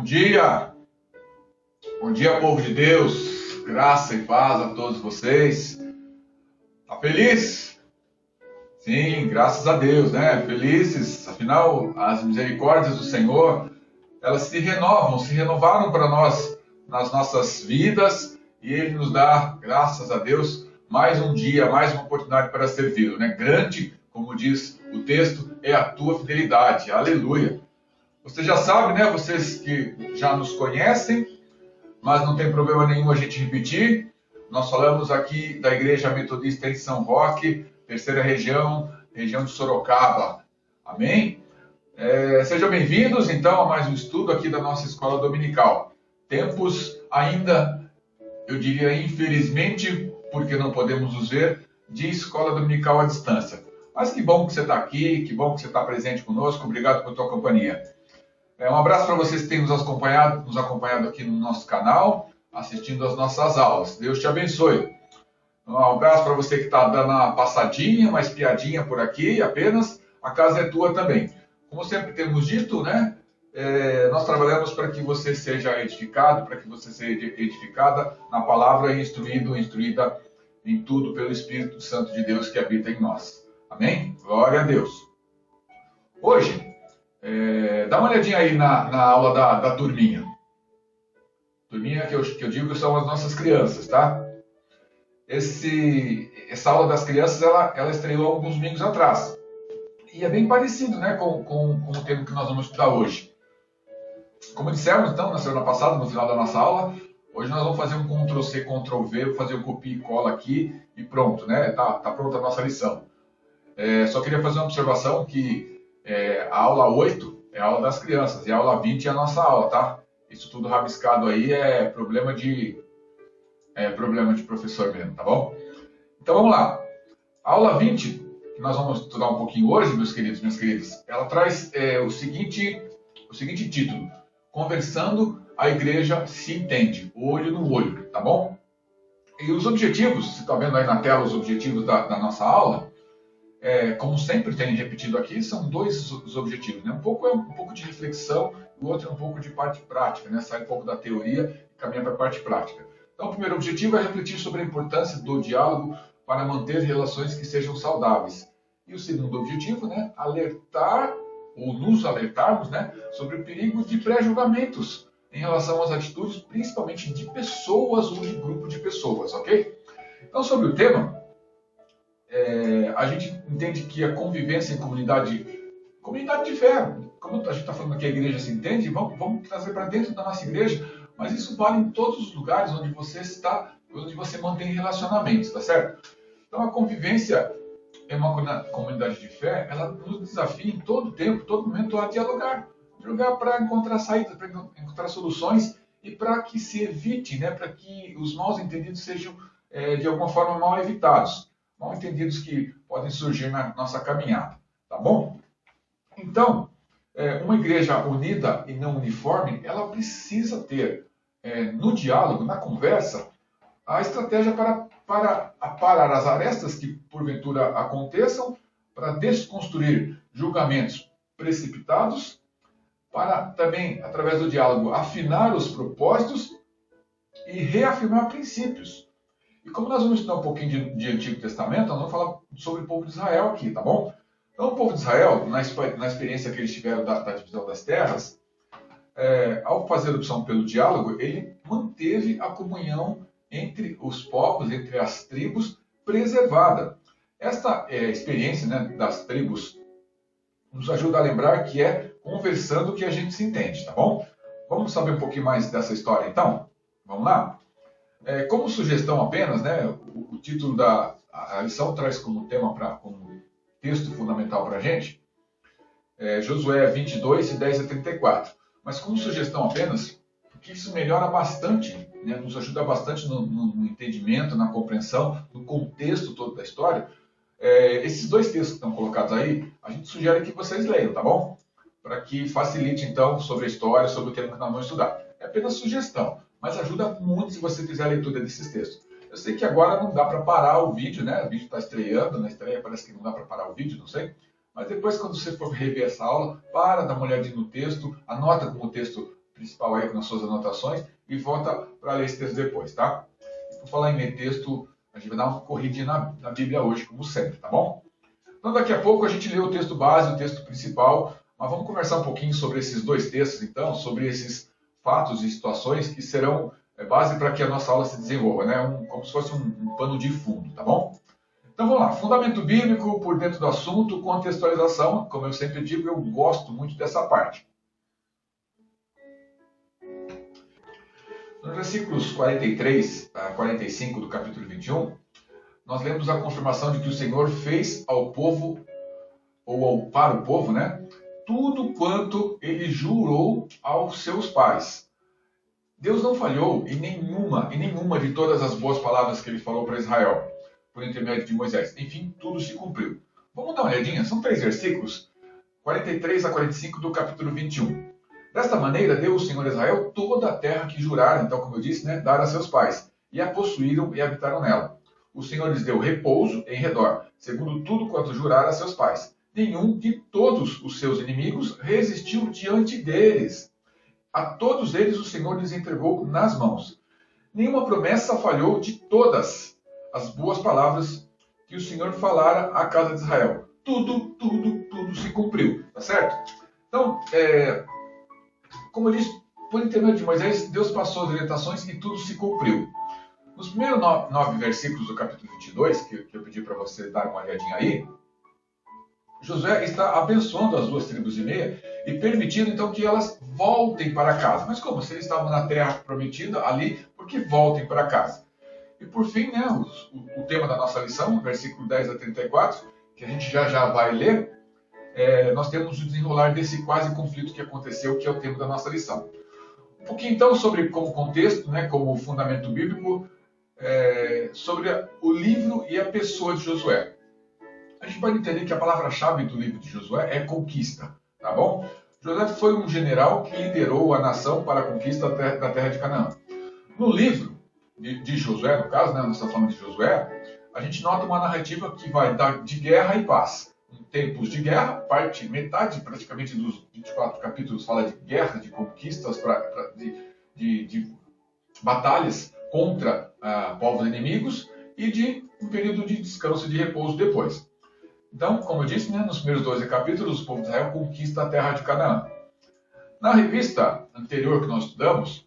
Bom dia, povo de Deus, graça e paz a todos vocês. Tá feliz? Sim, graças a Deus, né? Felizes, afinal, as misericórdias do Senhor, elas se renovaram para nós nas nossas vidas e Ele nos dá, graças a Deus, mais um dia, mais uma oportunidade para servi-lo, né? Grande, como diz o texto, é a tua fidelidade, aleluia. Você já sabe, né? Vocês que já nos conhecem, mas não tem problema nenhum a gente repetir. Nós falamos aqui da Igreja Metodista em São Roque, terceira região de Sorocaba. Amém? Sejam bem-vindos, então, a mais um estudo aqui da nossa escola dominical. Tempos ainda, eu diria, infelizmente, porque não podemos nos ver, de escola dominical à distância. Mas que bom que você está aqui, que bom que você está presente conosco. Obrigado por tua companhia. Um abraço para vocês que têm nos acompanhado aqui no nosso canal, assistindo às nossas aulas. Deus te abençoe. Um abraço para você que está dando uma passadinha, uma espiadinha por aqui apenas. A casa é tua também. Como sempre temos dito, né? Nós trabalhamos para que você seja edificado, para que você seja edificada na palavra e instruída em tudo pelo Espírito Santo de Deus que habita em nós. Amém? Glória a Deus. Hoje, dá uma olhadinha aí na aula da turminha. Turminha que eu digo que são as nossas crianças, tá? Essa aula das crianças, ela estreou alguns domingos atrás. E é bem parecido, né, com o tema que nós vamos estudar hoje. Como dissemos, então, na semana passada, no final da nossa aula, hoje nós vamos fazer um Ctrl+C, Ctrl+V, vou fazer o copia e cola aqui e pronto, né? Tá pronta a nossa lição. Só queria fazer uma observação que a aula 8 é a aula das crianças e a aula 20 é a nossa aula, tá? Isso tudo rabiscado aí é problema de professor mesmo, tá bom? Então vamos lá. A aula 20, que nós vamos estudar um pouquinho hoje, meus queridos, minhas queridas, ela traz o seguinte título: Conversando, a igreja se entende, olho no olho, tá bom? E os objetivos, você está vendo aí na tela os objetivos da nossa aula, como sempre tem repetido aqui, são dois os objetivos, né? Um pouco de reflexão e o outro é um pouco de parte prática, né? Sai um pouco da teoria e caminha para a parte prática. Então, o primeiro objetivo é refletir sobre a importância do diálogo para manter relações que sejam saudáveis. E o segundo objetivo, né? Alertar ou nos alertarmos, né? Sobre o perigo de pré-julgamentos em relação às atitudes, principalmente de pessoas ou de grupo de pessoas, ok? Então, sobre o tema, a gente entende que a convivência em comunidade de fé, como a gente está falando aqui, a igreja se entende, vamos trazer para dentro da nossa igreja, mas isso vale em todos os lugares onde você está, onde você mantém relacionamentos, tá certo? Então a convivência em uma comunidade de fé, ela nos desafia em todo tempo, todo momento a dialogar para encontrar saídas, para encontrar soluções e para que se evite, né, para que os mal entendidos sejam de alguma forma mal evitados. Mal entendidos que podem surgir na nossa caminhada, tá bom? Então, uma igreja unida e não uniforme, ela precisa ter, no diálogo, na conversa, a estratégia para aparar as arestas que porventura aconteçam, para desconstruir julgamentos precipitados, para também, através do diálogo, afinar os propósitos e reafirmar princípios. E como nós vamos estudar um pouquinho de Antigo Testamento, nós vamos falar sobre o povo de Israel aqui, tá bom? Então, o povo de Israel, na experiência que eles tiveram da divisão das terras, ao fazer opção pelo diálogo, ele manteve a comunhão entre os povos, entre as tribos, preservada. Esta experiência, né, das tribos nos ajuda a lembrar que é conversando que a gente se entende, tá bom? Vamos saber um pouquinho mais dessa história, então? Vamos lá? Como sugestão apenas, né, o título a lição traz como tema, como texto fundamental para a gente, Josué 22, de 10 a 34. Mas como sugestão apenas, porque isso melhora bastante, né, nos ajuda bastante no entendimento, na compreensão, no contexto todo da história. Esses dois textos que estão colocados aí, a gente sugere que vocês leiam, tá bom? Para que facilite, então, sobre a história, sobre o tema que nós vamos estudar. É apenas sugestão, mas ajuda muito se você fizer a leitura desses textos. Eu sei que agora não dá para parar o vídeo, né? O vídeo está estreando, na estreia parece que não dá para parar o vídeo, não sei. Mas depois, quando você for rever essa aula, dá uma olhadinha no texto, anota como o texto principal aí nas suas anotações e volta para ler esse texto depois, tá? Por falar em ler texto, a gente vai dar uma corridinha na Bíblia hoje, como sempre, tá bom? Então daqui a pouco a gente lê o texto base, o texto principal, mas vamos conversar um pouquinho sobre esses dois textos, então, sobre esses fatos e situações que serão base para que a nossa aula se desenvolva, né? Como se fosse um pano de fundo, tá bom? Então vamos lá, fundamento bíblico por dentro do assunto, contextualização, como eu sempre digo, eu gosto muito dessa parte. Nos versículos 43 a 45 do capítulo 21, nós lemos a confirmação de que o Senhor fez ao povo, para o povo, né, tudo quanto ele jurou aos seus pais. Deus não falhou em nenhuma de todas as boas palavras que ele falou para Israel, por intermédio de Moisés. Enfim, tudo se cumpriu. Vamos dar uma olhadinha? São 3 versículos, 43 a 45 do capítulo 21. Desta maneira, deu o Senhor a Israel toda a terra que juraram, então, como eu disse, né, dar a seus pais, e a possuíram e habitaram nela. O Senhor lhes deu repouso em redor, segundo tudo quanto jurara a seus pais. Nenhum de todos os seus inimigos resistiu diante deles. A todos eles o Senhor lhes entregou nas mãos. Nenhuma promessa falhou de todas as boas palavras que o Senhor falara à casa de Israel. Tudo se cumpriu, tá certo? Então, como eu disse, por intermédio de Moisés, Deus passou as orientações e tudo se cumpriu. Nos primeiros 9 versículos do capítulo 22, que eu pedi para você dar uma olhadinha aí, Josué está abençoando as 2 tribos e meia e permitindo então que elas voltem para casa. Mas como? Se eles estavam na terra prometida ali, por que voltem para casa? E por fim, né, o tema da nossa lição, versículo 10 a 34, que a gente já vai ler, nós temos o desenrolar desse quase conflito que aconteceu, que é o tema da nossa lição. Um pouquinho então sobre como contexto, né, como fundamento bíblico, sobre o livro e a pessoa de Josué. A gente pode entender que a palavra-chave do livro de Josué é conquista, tá bom? Josué foi um general que liderou a nação para a conquista da terra de Canaã. No livro de Josué, no caso, né, nós estamos falando de Josué, a gente nota uma narrativa que vai dar de guerra e paz. Em tempos de guerra, metade praticamente dos 24 capítulos fala de guerra, de conquistas, de batalhas contra povos inimigos e de um período de descanso e de repouso depois. Então, como eu disse, né, nos primeiros 12 capítulos, o povo de Israel conquista a terra de Canaã. Na revista anterior que nós estudamos,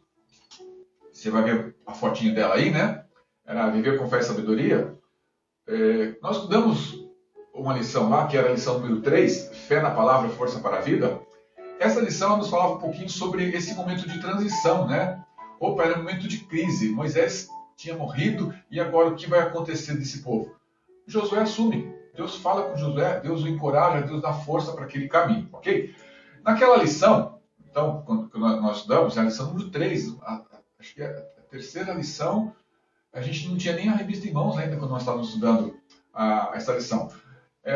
você vai ver a fotinho dela aí, né? Era Viver com Fé e Sabedoria. Nós estudamos uma lição lá, que era a lição número 3, Fé na Palavra, Força para a Vida. Essa lição nos falava um pouquinho sobre esse momento de transição, né? Opa, era um momento de crise. Moisés tinha morrido e agora o que vai acontecer desse povo? Josué assume. Deus fala com Josué, Deus o encoraja, Deus dá força para aquele caminho, ok? Naquela lição, então, quando nós estudamos, é a lição número 3, acho que é a terceira lição, a gente não tinha nem a revista em mãos ainda quando nós estávamos estudando essa lição.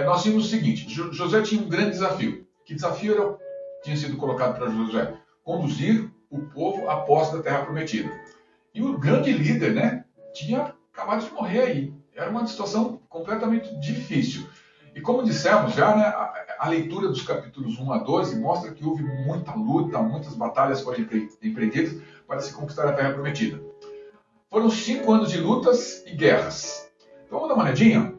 Nós vimos o seguinte, Josué tinha um grande desafio. Que desafio tinha sido colocado para Josué? Conduzir o povo à posse da terra prometida. E o grande líder, né, tinha acabado de morrer aí. Era uma situação completamente difícil. E como dissemos já, né, a leitura dos capítulos 1 a 12 mostra que houve muita luta, muitas batalhas foram empreendidas para se conquistar a terra prometida. Foram 5 anos de lutas e guerras. Então vamos dar uma olhadinha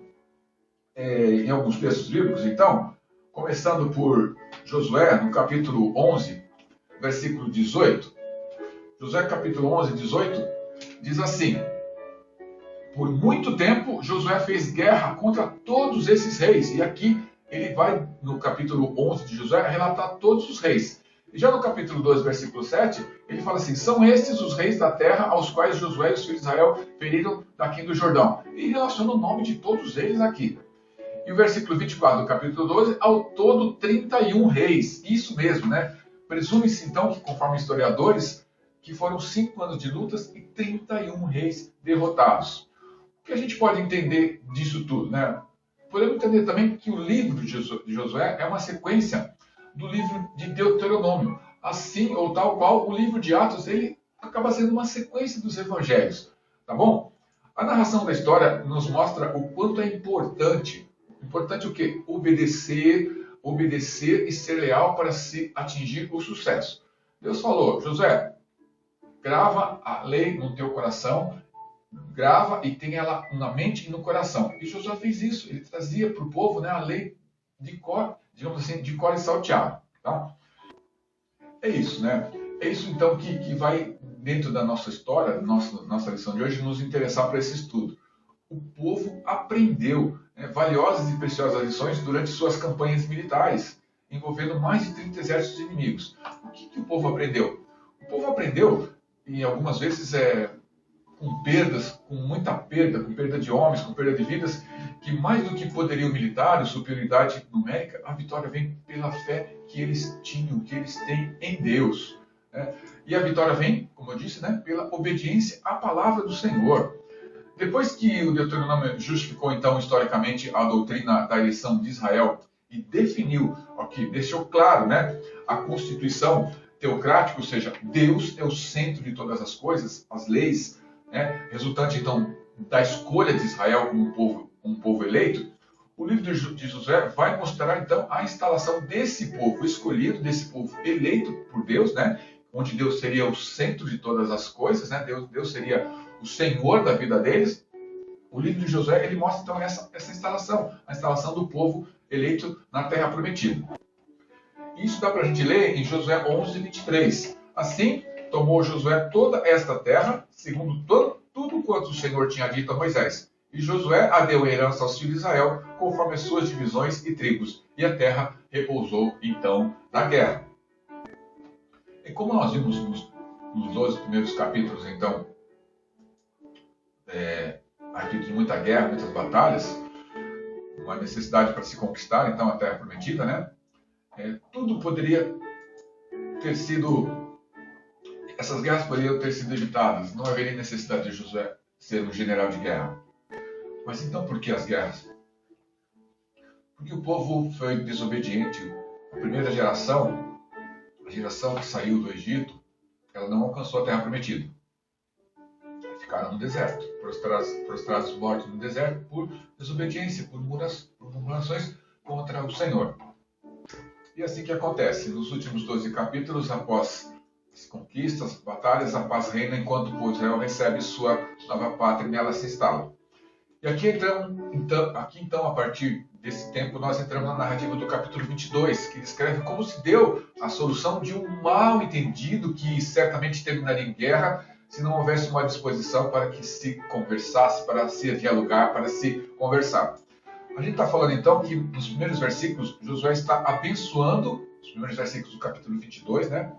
em alguns textos bíblicos, então, começando por Josué, no capítulo 11, versículo 18. Josué, capítulo 11, 18, diz assim: por muito tempo, Josué fez guerra contra todos esses reis. E aqui ele vai, no capítulo 11 de Josué, relatar todos os reis. E já no capítulo 2, versículo 7, ele fala assim: são estes os reis da terra aos quais Josué e os filhos de Israel feriram daqui do Jordão. E relaciona o nome de todos eles aqui. E o versículo 24 do capítulo 12, ao todo 31 reis. Isso mesmo, né? Presume-se então que, conforme historiadores, que foram 5 anos de lutas e 31 reis derrotados. O que a gente pode entender disso tudo, né? Podemos entender também que o livro de Josué é uma sequência do livro de Deuteronômio. Assim, ou tal qual, o livro de Atos, ele acaba sendo uma sequência dos evangelhos, tá bom? A narração da história nos mostra o quanto é importante. Importante o quê? Obedecer e ser leal para se atingir o sucesso. Deus falou, Josué, grava a lei no teu coração, grava e tem ela na mente e no coração. E Josué fez isso, ele trazia para o povo, né, a lei de cor, digamos assim, de cor e salteado. Tá? É isso, né? É isso então que vai, dentro da nossa história, nossa lição de hoje, nos interessar para esse estudo. O povo aprendeu, né, valiosas e preciosas lições durante suas campanhas militares, envolvendo mais de 30 exércitos inimigos. O que o povo aprendeu? O povo aprendeu, e algumas vezes com perdas, com muita perda, com perda de homens, com perda de vidas, que mais do que poderio militar, superioridade numérica, a vitória vem pela fé que eles tinham, que eles têm em Deus. Né? E a vitória vem, como eu disse, né, pela obediência à palavra do Senhor. Depois que o Deuteronômio justificou, então, historicamente, a doutrina da eleição de Israel e definiu, deixou claro, né, a Constituição teocrática, ou seja, Deus é o centro de todas as coisas, as leis, né, resultante, então, da escolha de Israel como um povo eleito, o livro de Josué vai mostrar, então, a instalação desse povo escolhido, desse povo eleito por Deus, né, onde Deus seria o centro de todas as coisas, né, Deus seria o Senhor da vida deles. O livro de Josué, ele mostra então essa instalação, a instalação do povo eleito na terra prometida. Isso dá para a gente ler em Josué 11, 23. Assim, tomou Josué toda esta terra, segundo tudo quanto o Senhor tinha dito a Moisés. E Josué a deu em herança aos filhos de Israel, conforme as suas divisões e tribos. E a terra repousou, então, na guerra. E como nós vimos nos 12 primeiros capítulos, então, a respeito de muita guerra, muitas batalhas, uma necessidade para se conquistar, então, a terra prometida, né? Tudo poderia ter sido... Essas guerras poderiam ter sido evitadas. Não haveria necessidade de Josué ser um general de guerra. Mas então por que as guerras? Porque o povo foi desobediente. A primeira geração, a geração que saiu do Egito, ela não alcançou a terra prometida. Ficaram no deserto, prostrados mortos no deserto por desobediência, por murmurações contra o Senhor. E assim que acontece. Nos últimos 12 capítulos, após as conquistas, batalhas, a paz reina enquanto o povo de Israel recebe sua nova pátria e nela se instala. E aqui então, a partir desse tempo, nós entramos na narrativa do capítulo 22, que descreve como se deu a solução de um mal entendido que certamente terminaria em guerra se não houvesse uma disposição para que se conversasse, para se dialogar, para se conversar. A gente está falando então que nos primeiros versículos, Josué está abençoando, os primeiros versículos do capítulo 22, né?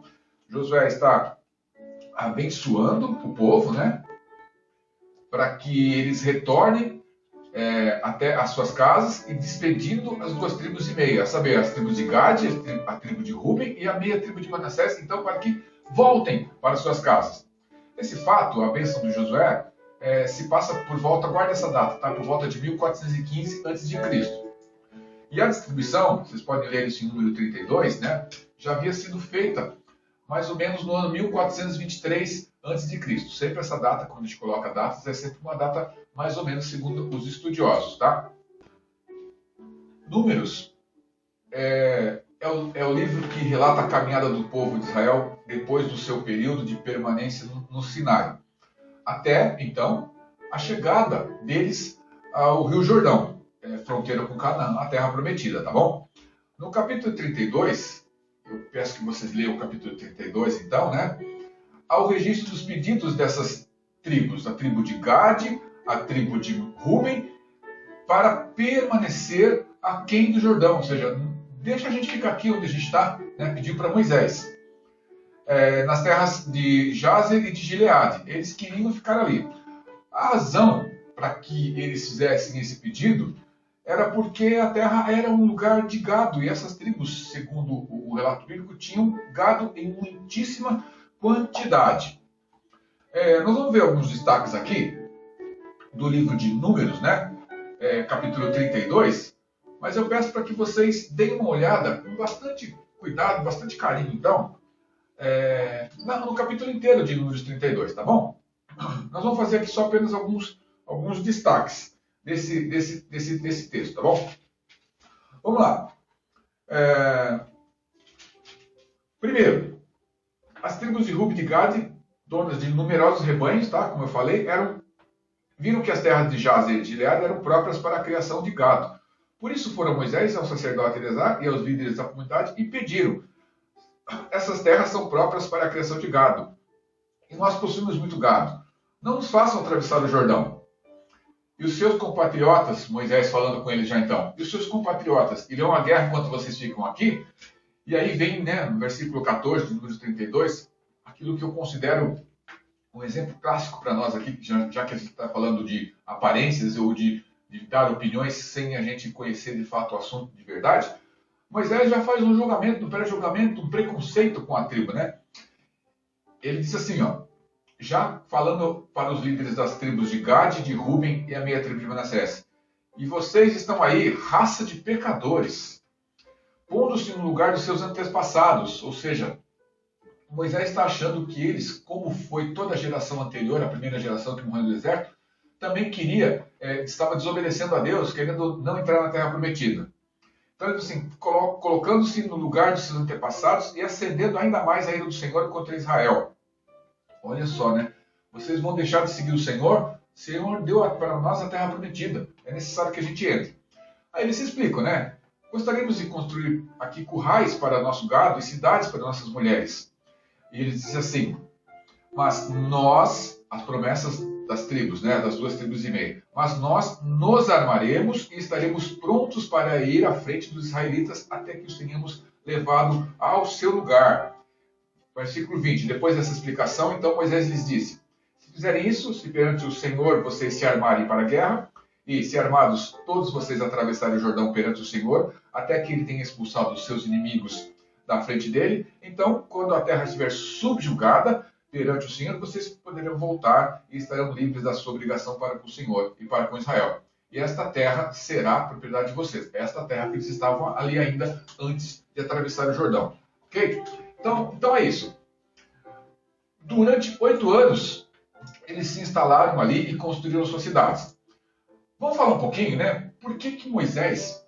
Josué está abençoando o povo, né? Para que eles retornem até as suas casas e despedindo as duas tribos e meia, a saber, as tribos de Gade, a tribo de Ruben e a meia tribo de Manassés, então, para que voltem para suas casas. Esse fato, a bênção de Josué, se passa por volta, guarda essa data, tá? Por volta de 1415 a.C. E a distribuição, vocês podem ler isso em número 32, né? Já havia sido feita mais ou menos no ano 1423 a.C. Sempre essa data, quando a gente coloca datas, é sempre uma data mais ou menos segundo os estudiosos, tá? Números é o livro que relata a caminhada do povo de Israel depois do seu período de permanência no Sinai. Até, então, a chegada deles ao Rio Jordão, fronteira com Canaã, a terra prometida, tá bom? No capítulo 32, eu peço que vocês leiam o capítulo 32, então, né? Há o registro dos pedidos dessas tribos, a tribo de Gade, a tribo de Ruben, para permanecer aquém do Jordão, ou seja, deixa a gente ficar aqui onde a gente está, né? Pediu para Moisés. Nas terras de Jazer e de Gileade. Eles queriam ficar ali. A razão para que eles fizessem esse pedido era porque a terra era um lugar de gado, e essas tribos, segundo o relato bíblico, tinham gado em muitíssima quantidade. Nós vamos ver alguns destaques aqui do livro de Números, né? Capítulo 32, mas eu peço para que vocês deem uma olhada com bastante cuidado, bastante carinho, então, no capítulo inteiro de Números 32, tá bom? Nós vamos fazer aqui só apenas alguns destaques desse texto, tá bom? Vamos lá. Primeiro, As tribos de Ruben e de Gade, donas de numerosos rebanhos, tá? Como eu falei, viram que as terras de Jazer e de Gileade eram próprias para a criação de gado. Por isso foram Moisés, ao sacerdote Eleazar e aos líderes da comunidade e pediram: essas terras são próprias para a criação de gado, e nós possuímos muito gado. Não nos façam atravessar o Jordão. E os seus compatriotas, Moisés falando com eles já então, e os seus compatriotas irão à guerra enquanto vocês ficam aqui? E aí vem, né, no versículo 14, de número 32, aquilo que eu considero um exemplo clássico para nós aqui, já que a gente está falando de aparências ou de dar opiniões sem a gente conhecer de fato o assunto de verdade. Moisés já faz um julgamento, um pré-julgamento, um preconceito com a tribo, né? Ele diz assim, ó, já falando para os líderes das tribos de Gade, de Ruben e a meia tribo de Manassés: e vocês estão aí, raça de pecadores, pondo-se no lugar dos seus antepassados. Ou seja, Moisés está achando que eles, como foi toda a geração anterior, a primeira geração que morreu no deserto, também estava desobedecendo a Deus, querendo não entrar na terra prometida. Então, assim, colocando-se no lugar dos seus antepassados e acendendo ainda mais a ira do Senhor contra Israel. Olha só, né? Vocês vão deixar de seguir o Senhor? O Senhor deu para nós a terra prometida. É necessário que a gente entre. Aí eles se explicam, né? Gostaríamos de construir aqui currais para nosso gado e cidades para nossas mulheres. E ele diz assim: mas nós, as promessas das tribos, né, das 2 tribos e meia, mas nós nos armaremos e estaremos prontos para ir à frente dos israelitas até que os tenhamos levado ao seu lugar. Versículo 20, depois dessa explicação, então Moisés lhes disse: se fizerem isso, se perante o Senhor vocês se armarem para a guerra, e se armados todos vocês atravessarem o Jordão perante o Senhor, até que ele tenha expulsado os seus inimigos da frente dele, então, quando a terra estiver subjugada perante o Senhor, vocês poderão voltar e estarão livres da sua obrigação para com o Senhor e para com Israel. E esta terra será propriedade de vocês. Esta terra que eles estavam ali ainda antes de atravessar o Jordão. Ok? Então é isso. Durante 8 anos, eles se instalaram ali e construíram suas cidades. Vamos falar um pouquinho, né? Por que Moisés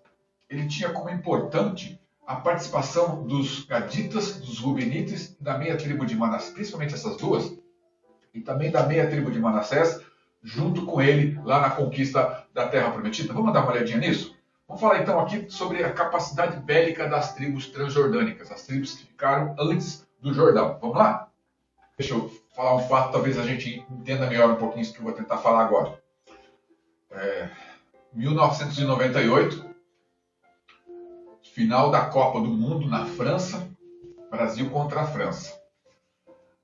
ele tinha como importante a participação dos Gaditas, dos Rubenitas, da meia tribo de Manassés, principalmente essas duas, e também da meia tribo de Manassés, junto com ele lá na conquista da Terra Prometida. Vamos dar uma olhadinha nisso? Vamos falar então aqui sobre a capacidade bélica das tribos transjordânicas, as tribos que ficaram antes do Jordão. Vamos lá? Deixa eu falar um fato, talvez a gente entenda melhor um pouquinho isso que eu vou tentar falar agora. 1998, final da Copa do Mundo na França, Brasil contra a França.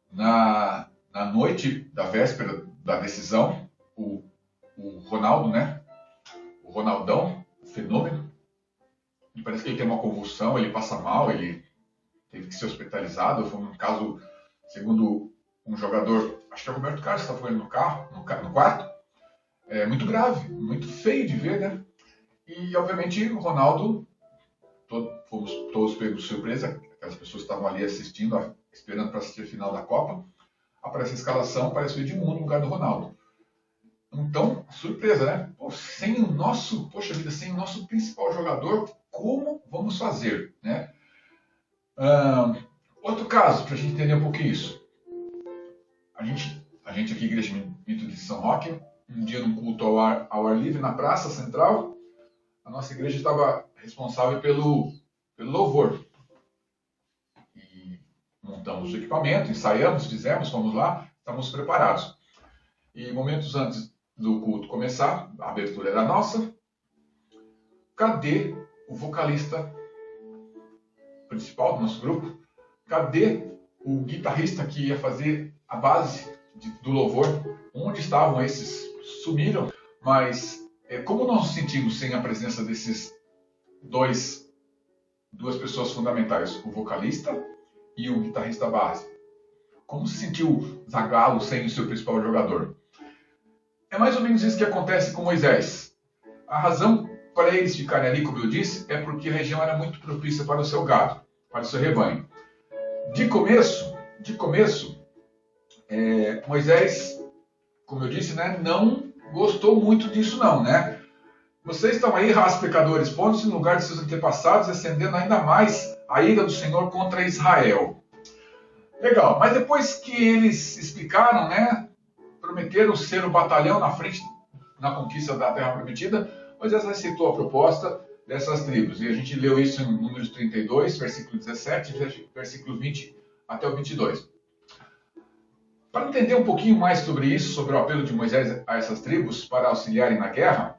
Na noite da véspera da decisão, o Ronaldo, né? O Ronaldão, fenômeno, parece que ele tem uma convulsão, ele passa mal, ele teve que ser hospitalizado. Foi um caso, segundo um jogador, acho que é o Roberto Carlos, que estava com ele no quarto, muito grave, muito feio de ver, né? E, obviamente, o Ronaldo, fomos todos pegos de surpresa, aquelas pessoas que estavam ali assistindo, esperando para assistir a final da Copa, aparece a escalação, aparece o Edmundo no lugar do Ronaldo. Então, surpresa, né? Sem o nosso principal jogador, como vamos fazer, né? Outro caso, para a gente entender um pouquinho isso. A gente aqui, Igreja Metodista de São Roque, um dia num culto ao ar livre na Praça Central, a nossa igreja estava responsável pelo louvor. E montamos o equipamento, ensaiamos, fomos lá, estávamos preparados. E momentos antes do culto começar, a abertura era nossa, cadê o vocalista principal do nosso grupo? Cadê o guitarrista que ia fazer a base do louvor? Onde estavam esses? Sumiram. Mas como nós nos sentimos sem a presença desses duas pessoas fundamentais, o vocalista e o guitarrista base? Como se sentiu Zagallo sem o seu principal jogador? É mais ou menos isso que acontece com Moisés. A razão para eles ficarem ali, como eu disse, é porque a região era muito propícia para o seu gado, para o seu rebanho. De começo, Moisés, como eu disse, né, não gostou muito disso não, né? Vocês estão aí, raça pecadores, pondo-se no lugar de seus antepassados, acendendo ainda mais a ira do Senhor contra Israel. Legal, mas depois que eles explicaram, né, prometeram ser o batalhão na frente na conquista da Terra Prometida, Moisés aceitou a proposta dessas tribos. E a gente leu isso em Números 32, versículo 17, versículo 20 até o 22. Para entender um pouquinho mais sobre isso, sobre o apelo de Moisés a essas tribos para auxiliarem na guerra,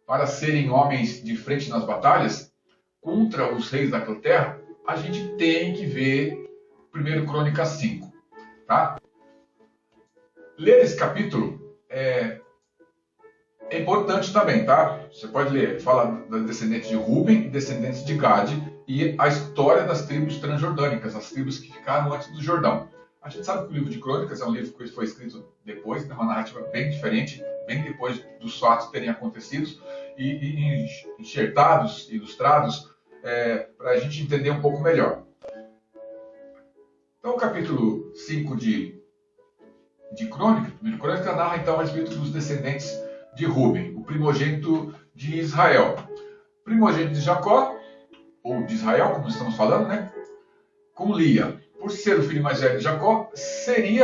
para serem homens de frente nas batalhas contra os reis daquela terra, a gente tem que ver 1 Crônicas 5. Tá? Ler esse capítulo é importante também, tá? Você pode ler, fala das descendentes de Ruben e descendentes de Gade e a história das tribos transjordânicas, as tribos que ficaram antes do Jordão. A gente sabe que o livro de Crônicas é um livro que foi escrito depois, uma narrativa bem diferente, bem depois dos fatos terem acontecido e enxertados, ilustrados, para a gente entender um pouco melhor. Então, o capítulo 5 de Crônicas, narra então a respeito dos descendentes de Ruben, o primogênito de Israel. Primogênito de Jacó, ou de Israel, como estamos falando, né? Com Lia. Por ser o filho mais velho de Jacó,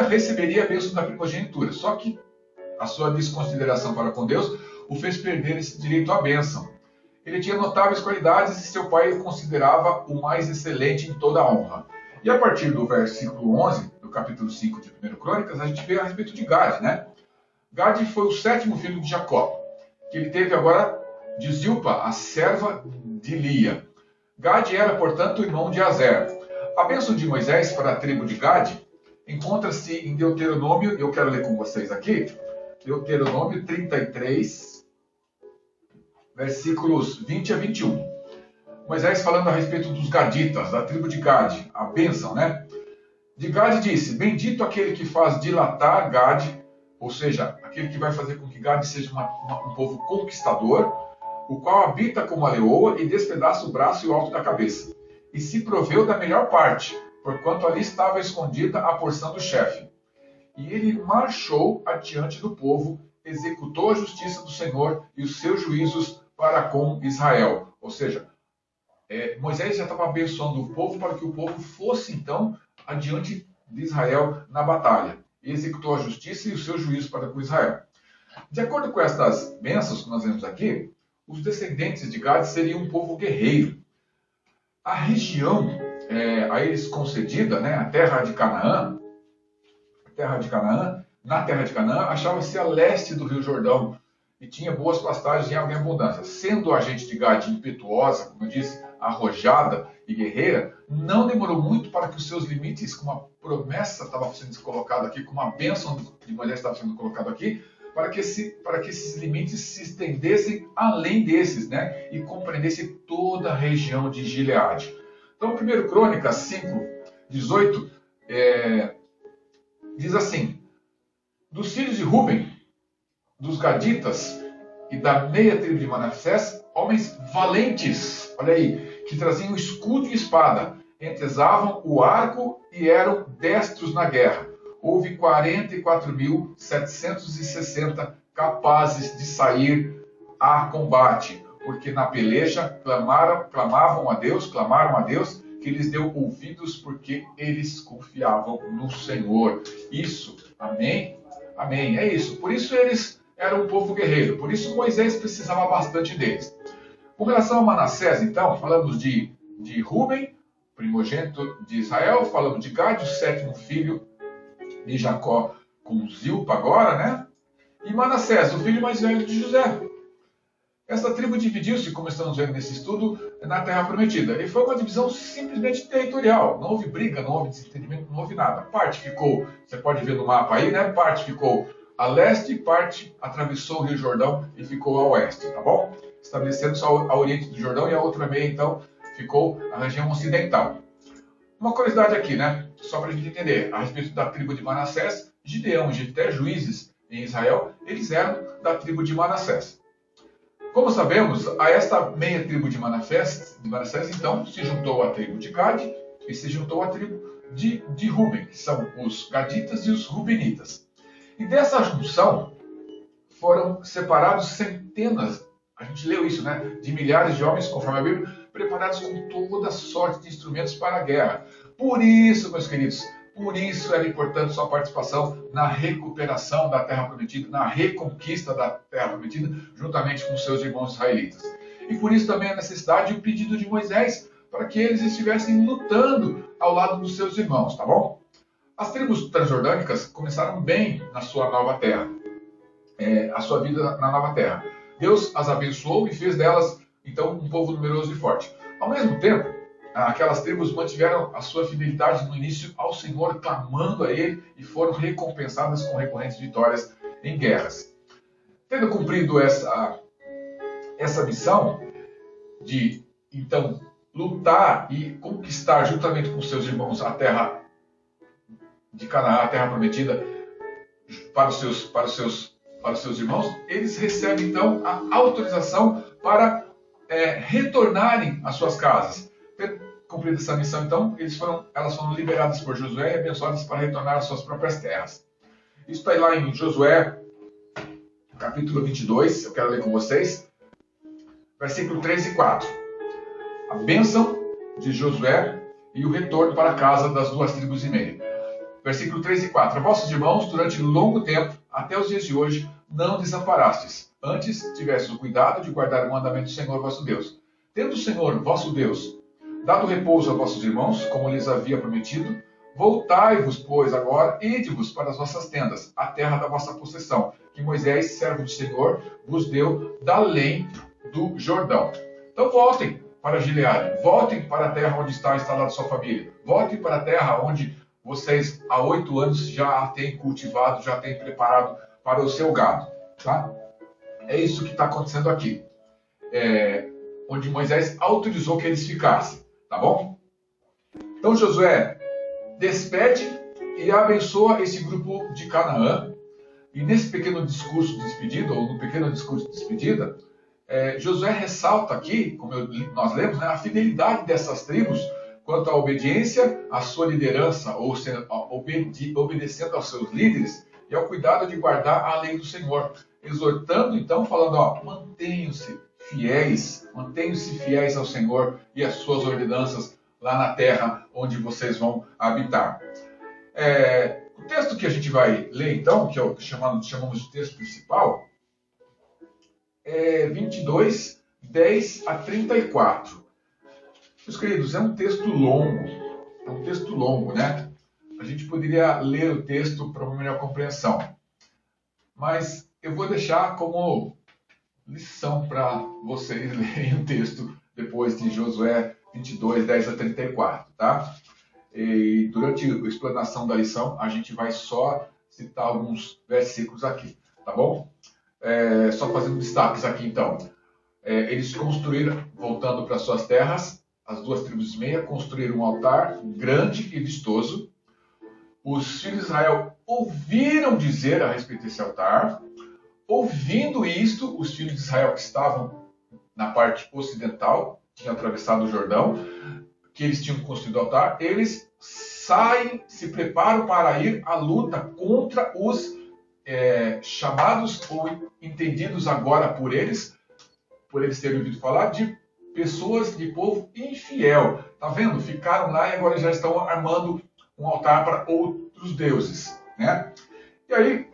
receberia a bênção da primogenitura. Só que a sua desconsideração para com Deus o fez perder esse direito à bênção. Ele tinha notáveis qualidades e seu pai o considerava o mais excelente em toda a honra. E a partir do versículo 11, do capítulo 5 de 1 Crônicas, a gente vê a respeito de Gade, né? Gade foi o 7º filho de Jacó, que ele teve agora de Zilpa, a serva de Lia. Gade era, portanto, irmão de Azer. A bênção de Moisés para a tribo de Gade encontra-se em Deuteronômio, eu quero ler com vocês aqui, Deuteronômio 33, versículos 20 a 21. Moisés falando a respeito dos gaditas, da tribo de Gade, a bênção, né? De Gade disse, bendito aquele que faz dilatar Gade, ou seja, aquele que vai fazer com que Gade seja um povo conquistador, o qual habita como a leoa e despedaça o braço e o alto da cabeça. E se proveu da melhor parte, porquanto ali estava escondida a porção do chefe. E ele marchou adiante do povo, executou a justiça do Senhor e os seus juízos para com Israel. Ou seja, Moisés já estava abençoando o povo para que o povo fosse, então, adiante de Israel na batalha. E executou a justiça e os seus juízos para com Israel. De acordo com estas bênçãos que nós vemos aqui, os descendentes de Gade seriam um povo guerreiro. A região a eles concedida, né, na terra de Canaã, achava-se a leste do Rio Jordão e tinha boas pastagens em água em abundância. Sendo a gente de Gade impetuosa, como eu disse, arrojada e guerreira, não demorou muito para que os seus limites, com uma promessa estava sendo colocada aqui, com uma bênção de Moisés estava sendo colocado aqui, para que esses limites se estendessem além desses, né? E compreendessem toda a região de Gileade. Então, 1 Crônicas 5, 18, diz assim, dos filhos de Ruben, dos Gaditas e da meia tribo de Manassés, homens valentes, olha aí, que traziam escudo e espada, entesavam o arco e eram destros na guerra. Houve 44.760 capazes de sair a combate, porque na peleja clamaram a Deus, que lhes deu ouvidos, porque eles confiavam no Senhor. Isso, amém? Amém, é isso. Por isso eles eram um povo guerreiro, por isso Moisés precisava bastante deles. Com relação a Manassés, então, falamos de Ruben, primogênito de Israel, falamos de Gade, o 7º filho de Jacó com Zilpa agora, né? E Manassés, o filho mais velho de José. Essa tribo dividiu-se, como estamos vendo nesse estudo, na Terra Prometida. E foi uma divisão simplesmente territorial. Não houve briga, não houve desentendimento, não houve nada. Parte ficou, você pode ver no mapa aí, né? Parte ficou a leste, parte atravessou o Rio Jordão e ficou a oeste, tá bom? Estabelecendo só a oriente do Jordão e a outra meia, então, ficou a região ocidental. Uma curiosidade aqui, né? Só para a gente entender, a respeito da tribo de Manassés, Gideão e Jefté, juízes em Israel, eles eram da tribo de Manassés. Como sabemos, a esta meia tribo de Manassés, então, se juntou a tribo de Gade e se juntou a tribo de Ruben, que são os Gaditas e os Rubenitas. E dessa junção foram separados centenas, a gente leu isso, né? De milhares de homens, conforme a Bíblia, preparados com toda sorte de instrumentos para a guerra. Por isso, meus queridos, Por isso era importante sua participação na recuperação da Terra Prometida, na reconquista da Terra Prometida, juntamente com seus irmãos israelitas. E por isso também a necessidade e o pedido de Moisés, para que eles estivessem lutando ao lado dos seus irmãos, tá bom? As tribos transjordânicas começaram bem na sua nova terra, a sua vida na nova terra. Deus as abençoou e fez delas, então, um povo numeroso e forte. Ao mesmo tempo, aquelas tribos mantiveram a sua fidelidade no início ao Senhor, clamando a Ele, e foram recompensadas com recorrentes vitórias em guerras. Tendo cumprido essa missão de, então, lutar e conquistar juntamente com seus irmãos a terra de Canaã, a terra prometida, para os seus irmãos, eles recebem então a autorização para retornarem às suas casas. Tendo cumprido essa missão, então, elas foram liberadas por Josué e abençoadas para retornar às suas próprias terras. Isso está lá em Josué, capítulo 22, eu quero ler com vocês, versículo 3 e 4. A bênção de Josué e o retorno para a casa das 2 tribos e meia. Versículo 3 e 4. A vossos irmãos, durante longo tempo, até os dias de hoje, não desamparastes. Antes, tivestes o cuidado de guardar o mandamento do Senhor vosso Deus. Tendo o Senhor vosso Deus dado repouso a vossos irmãos, como lhes havia prometido, voltai-vos, pois, agora, e ide-vos para as vossas tendas, a terra da vossa possessão, que Moisés, servo do Senhor, vos deu da além do Jordão. Então voltem para Gileade, voltem para a terra onde está instalada sua família, voltem para a terra onde vocês há 8 anos já têm cultivado, já têm preparado para o seu gado. Tá? É isso que está acontecendo aqui. Onde Moisés autorizou que eles ficassem. Tá bom? Então Josué despede e abençoa esse grupo de Canaã. E nesse pequeno discurso de despedida, ou no pequeno discurso de despedida, Josué ressalta aqui, como nós lemos, né, a fidelidade dessas tribos quanto à obediência à sua liderança, ou seja, obedecendo aos seus líderes, e ao cuidado de guardar a lei do Senhor. Exortando, então, falando, mantenham-se fiéis ao Senhor e às suas ordenanças lá na terra onde vocês vão habitar. O texto que a gente vai ler, então, que é o que chamamos de texto principal, é 22, 10 a 34. Meus queridos, é um texto longo, né? A gente poderia ler o texto para uma melhor compreensão, mas eu vou deixar como lição para vocês lerem o texto depois de Josué 22, 10 a 34, tá? E durante a explanação da lição, a gente vai só citar alguns versículos aqui, tá bom? Só fazendo destaques aqui, então. Eles construíram, voltando para suas terras, as 2 tribos e meia construíram um altar grande e vistoso. Os filhos de Israel ouviram dizer a respeito desse altar. Ouvindo isto, os filhos de Israel que estavam na parte ocidental, tinham atravessado o Jordão, que eles tinham construído o altar, eles saem, se preparam para ir à luta contra os chamados ou entendidos agora por eles terem ouvido falar de pessoas de povo infiel. Tá vendo? Ficaram lá e agora já estão armando um altar para outros deuses, né? E aí,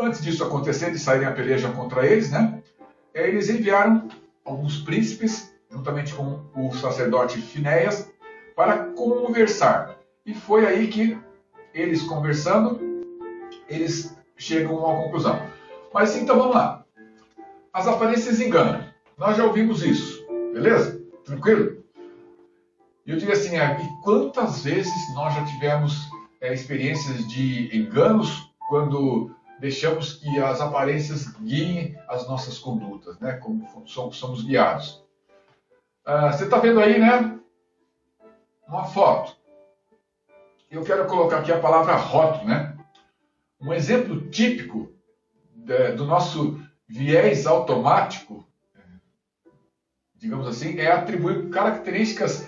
antes disso acontecer, de saírem a peleja contra eles, né? Eles enviaram alguns príncipes, juntamente com o sacerdote Finéias, para conversar. E foi aí que eles conversando, eles chegam a uma conclusão. Mas então vamos lá. As aparências enganam. Nós já ouvimos isso, beleza? Tranquilo? E eu diria assim, e quantas vezes nós já tivemos experiências de enganos quando deixamos que as aparências guiem as nossas condutas, né? Como somos guiados. Você está vendo aí, né? Uma foto. Eu quero colocar aqui a palavra rótulo, né? Um exemplo típico do nosso viés automático, digamos assim, é atribuir características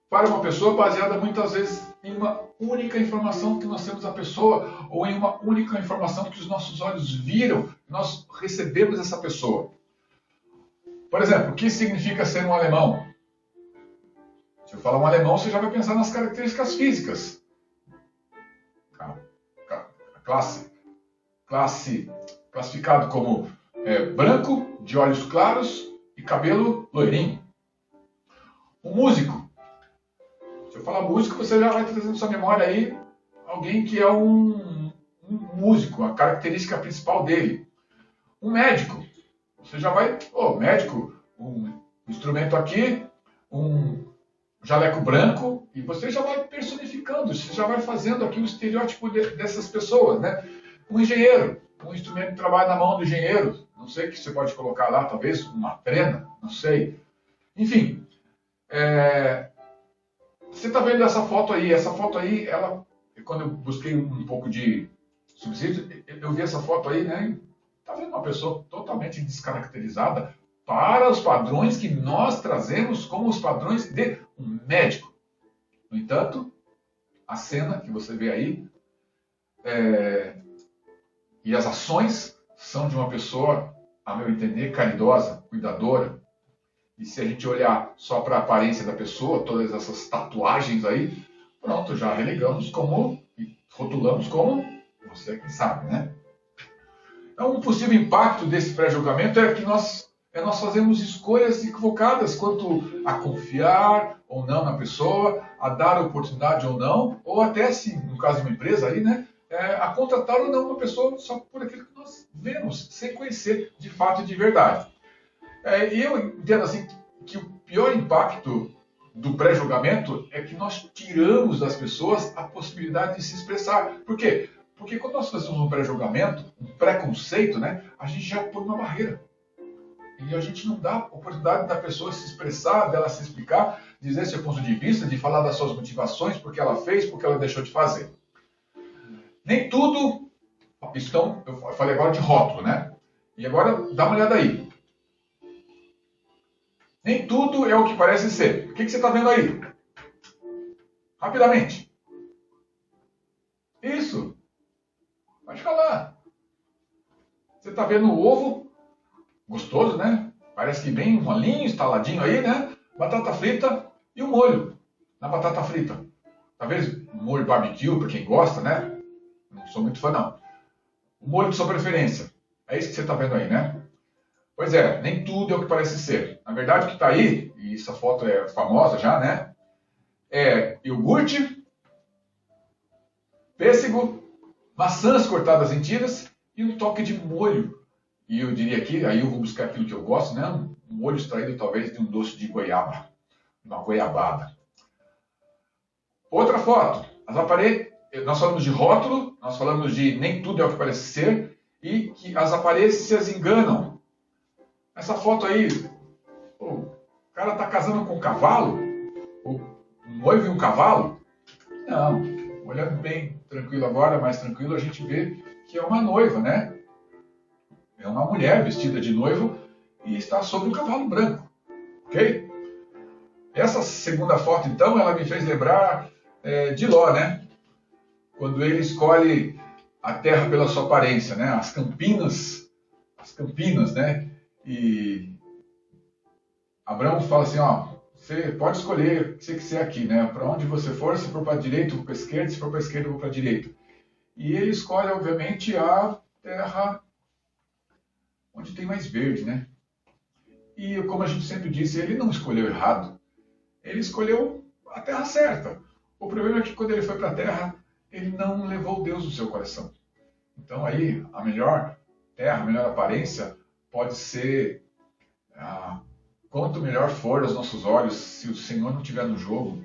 para uma pessoa baseada muitas vezes em uma única informação que nós temos da pessoa, ou em uma única informação que os nossos olhos viram, nós recebemos essa pessoa. Por exemplo, o que significa ser um alemão? Se eu falar um alemão, você já vai pensar nas características físicas. classificado como branco, de olhos claros e cabelo loirinho. Um músico. Se eu falar músico, você já vai trazer na sua memória aí alguém que é um músico, a característica principal dele. Um médico. Você já vai, médico, um instrumento aqui, um jaleco branco, e você já vai personificando, você já vai fazendo aqui o estereótipo dessas pessoas, né? Um engenheiro, um instrumento que trabalha na mão do engenheiro, não sei o que você pode colocar lá, talvez uma trena, não sei. Enfim, você está vendo essa foto aí, ela, quando eu busquei um pouco de subsídio, eu vi essa foto aí, né? Está vendo uma pessoa totalmente descaracterizada para os padrões que nós trazemos como os padrões de um médico. No entanto, a cena que você vê aí e as ações são de uma pessoa, a meu entender, caridosa, cuidadora. E se a gente olhar só para a aparência da pessoa, todas essas tatuagens aí, pronto, já relegamos como, e rotulamos como, você que sabe, né? Então, um possível impacto desse pré-julgamento é que nós fazemos escolhas equivocadas quanto a confiar ou não na pessoa, a dar a oportunidade ou não, ou até, se no caso de uma empresa aí, né, a contratar ou não uma pessoa só por aquilo que nós vemos, sem conhecer de fato e de verdade. E eu entendo assim que o pior impacto do pré-julgamento é que nós tiramos das pessoas a possibilidade de se expressar. Por quê? Porque quando nós fazemos um pré-julgamento, um preconceito, né, a gente já põe uma barreira. E a gente não dá a oportunidade da pessoa se expressar, dela se explicar, dizer seu ponto de vista, de falar das suas motivações, porque ela fez, porque ela deixou de fazer. Nem tudo estão... Eu falei agora de rótulo, né? E agora dá uma olhada aí. Nem tudo é o que parece ser. O que você está vendo aí? Rapidamente. Isso. Pode falar. Você está vendo o ovo? Gostoso, né? Parece que bem molinho, estaladinho aí, né? Batata frita e o molho na batata frita. Talvez molho barbecue, para quem gosta, né? Não sou muito fã, não. O molho de sua preferência. É isso que você está vendo aí, né? Pois é, nem tudo é o que parece ser. Na verdade, o que está aí, e essa foto é famosa já, né? É iogurte, pêssego, maçãs cortadas em tiras e um toque de molho. E eu diria que, aí eu vou buscar aquilo que eu gosto, né? Um molho extraído talvez de um doce de goiaba, uma goiabada. Outra foto, nós falamos de rótulo, nós falamos de nem tudo é o que parece ser e que as aparências enganam. Essa foto aí, o cara está casando com um cavalo? O noivo e um cavalo? Não, olhando bem tranquilo agora, mais tranquilo, a gente vê que é uma noiva, né? É uma mulher vestida de noivo e está sobre um cavalo branco, ok? Essa segunda foto, então, ela me fez lembrar de Ló, né? Quando ele escolhe a terra pela sua aparência, né? As campinas, né? E Abraão fala assim, ó, você pode escolher o que você quiser aqui, né? Para onde você for, se for para a direita, eu vou para a esquerda, se for para a esquerda, eu vou para a direita. E ele escolhe, obviamente, a terra onde tem mais verde, né? E como a gente sempre disse, ele não escolheu errado. Ele escolheu a terra certa. O problema é que quando ele foi para a terra, ele não levou Deus no seu coração. Então aí, a melhor terra, a melhor aparência pode ser... quanto melhor for aos nossos olhos, se o Senhor não estiver no jogo,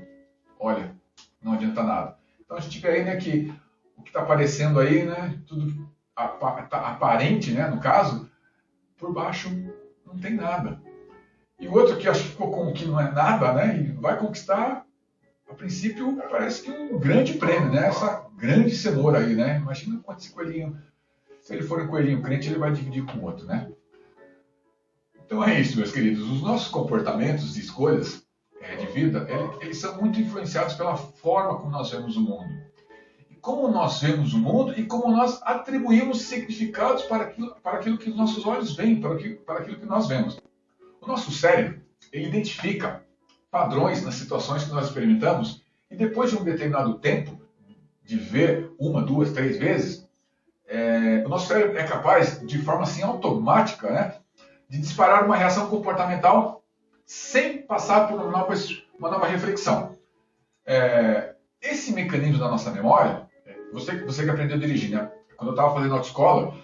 olha, não adianta nada. Então a gente vê aí, né, que o que está aparecendo aí, né, tudo aparente, né, no caso, por baixo não tem nada. E o outro que acho que ficou com o que não é nada, né, e vai conquistar, a princípio, parece que um grande prêmio, né, essa grande cenoura aí, né. Imagina quanto esse coelhinho, se ele for um coelhinho crente, ele vai dividir com o outro, né. Então é isso, meus queridos. Os nossos comportamentos e escolhas de vida, eles são muito influenciados pela forma como nós vemos o mundo. E como nós vemos o mundo e como nós atribuímos significados para aquilo que os nossos olhos veem, para aquilo que nós vemos. O nosso cérebro, ele identifica padrões nas situações que nós experimentamos e depois de um determinado tempo, de ver uma, duas, três vezes, o nosso cérebro é capaz, de forma assim automática, né, de disparar uma reação comportamental sem passar por uma nova reflexão. Esse mecanismo da nossa memória, você que aprendeu a dirigir, né? Quando eu estava fazendo autoescola,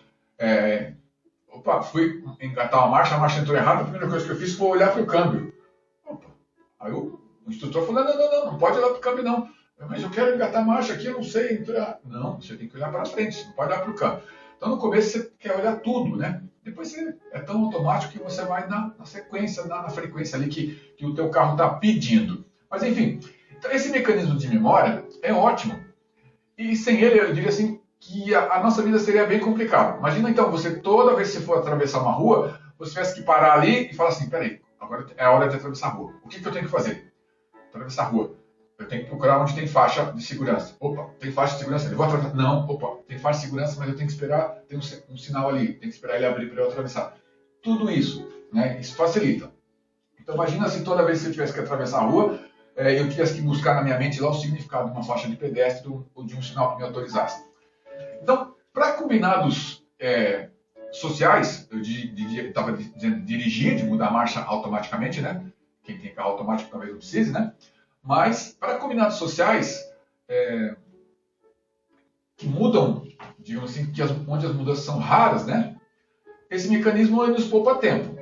fui engatar uma marcha, a marcha entrou errada, a primeira coisa que eu fiz foi olhar para o câmbio. Aí o instrutor falou, não pode olhar para o câmbio não. Mas eu quero engatar a marcha aqui, eu não sei entrar. Não, você tem que olhar para frente, você não pode olhar para o câmbio. Então no começo você quer olhar tudo, né? Depois é tão automático que você vai na sequência, na frequência ali que o teu carro está pedindo. Mas enfim, então, esse mecanismo de memória é ótimo. E sem ele, eu diria assim, que a nossa vida seria bem complicada. Imagina então, você toda vez que você for atravessar uma rua, você tivesse que parar ali e falar assim, peraí, agora é a hora de atravessar a rua. O que eu tenho que fazer? Atravessar a rua. Eu tenho que procurar onde tem faixa de segurança. Opa, tem faixa de segurança ali. Vou atravessar. Não, opa, tem faixa de segurança, mas eu tenho que esperar, tem um sinal ali. Tenho que esperar ele abrir para eu atravessar. Tudo isso, né? Isso facilita. Então imagina se toda vez que eu tivesse que atravessar a rua, eu tivesse que buscar na minha mente lá o significado de uma faixa de pedestre ou de um sinal que me autorizasse. Então, para combinados sociais, eu estava dizendo dirigir, de mudar a marcha automaticamente, né? Quem tem carro automático talvez não precise, né? Mas, para combinados sociais, que mudam, digamos assim, onde as mudanças são raras, né? Esse mecanismo nos poupa tempo.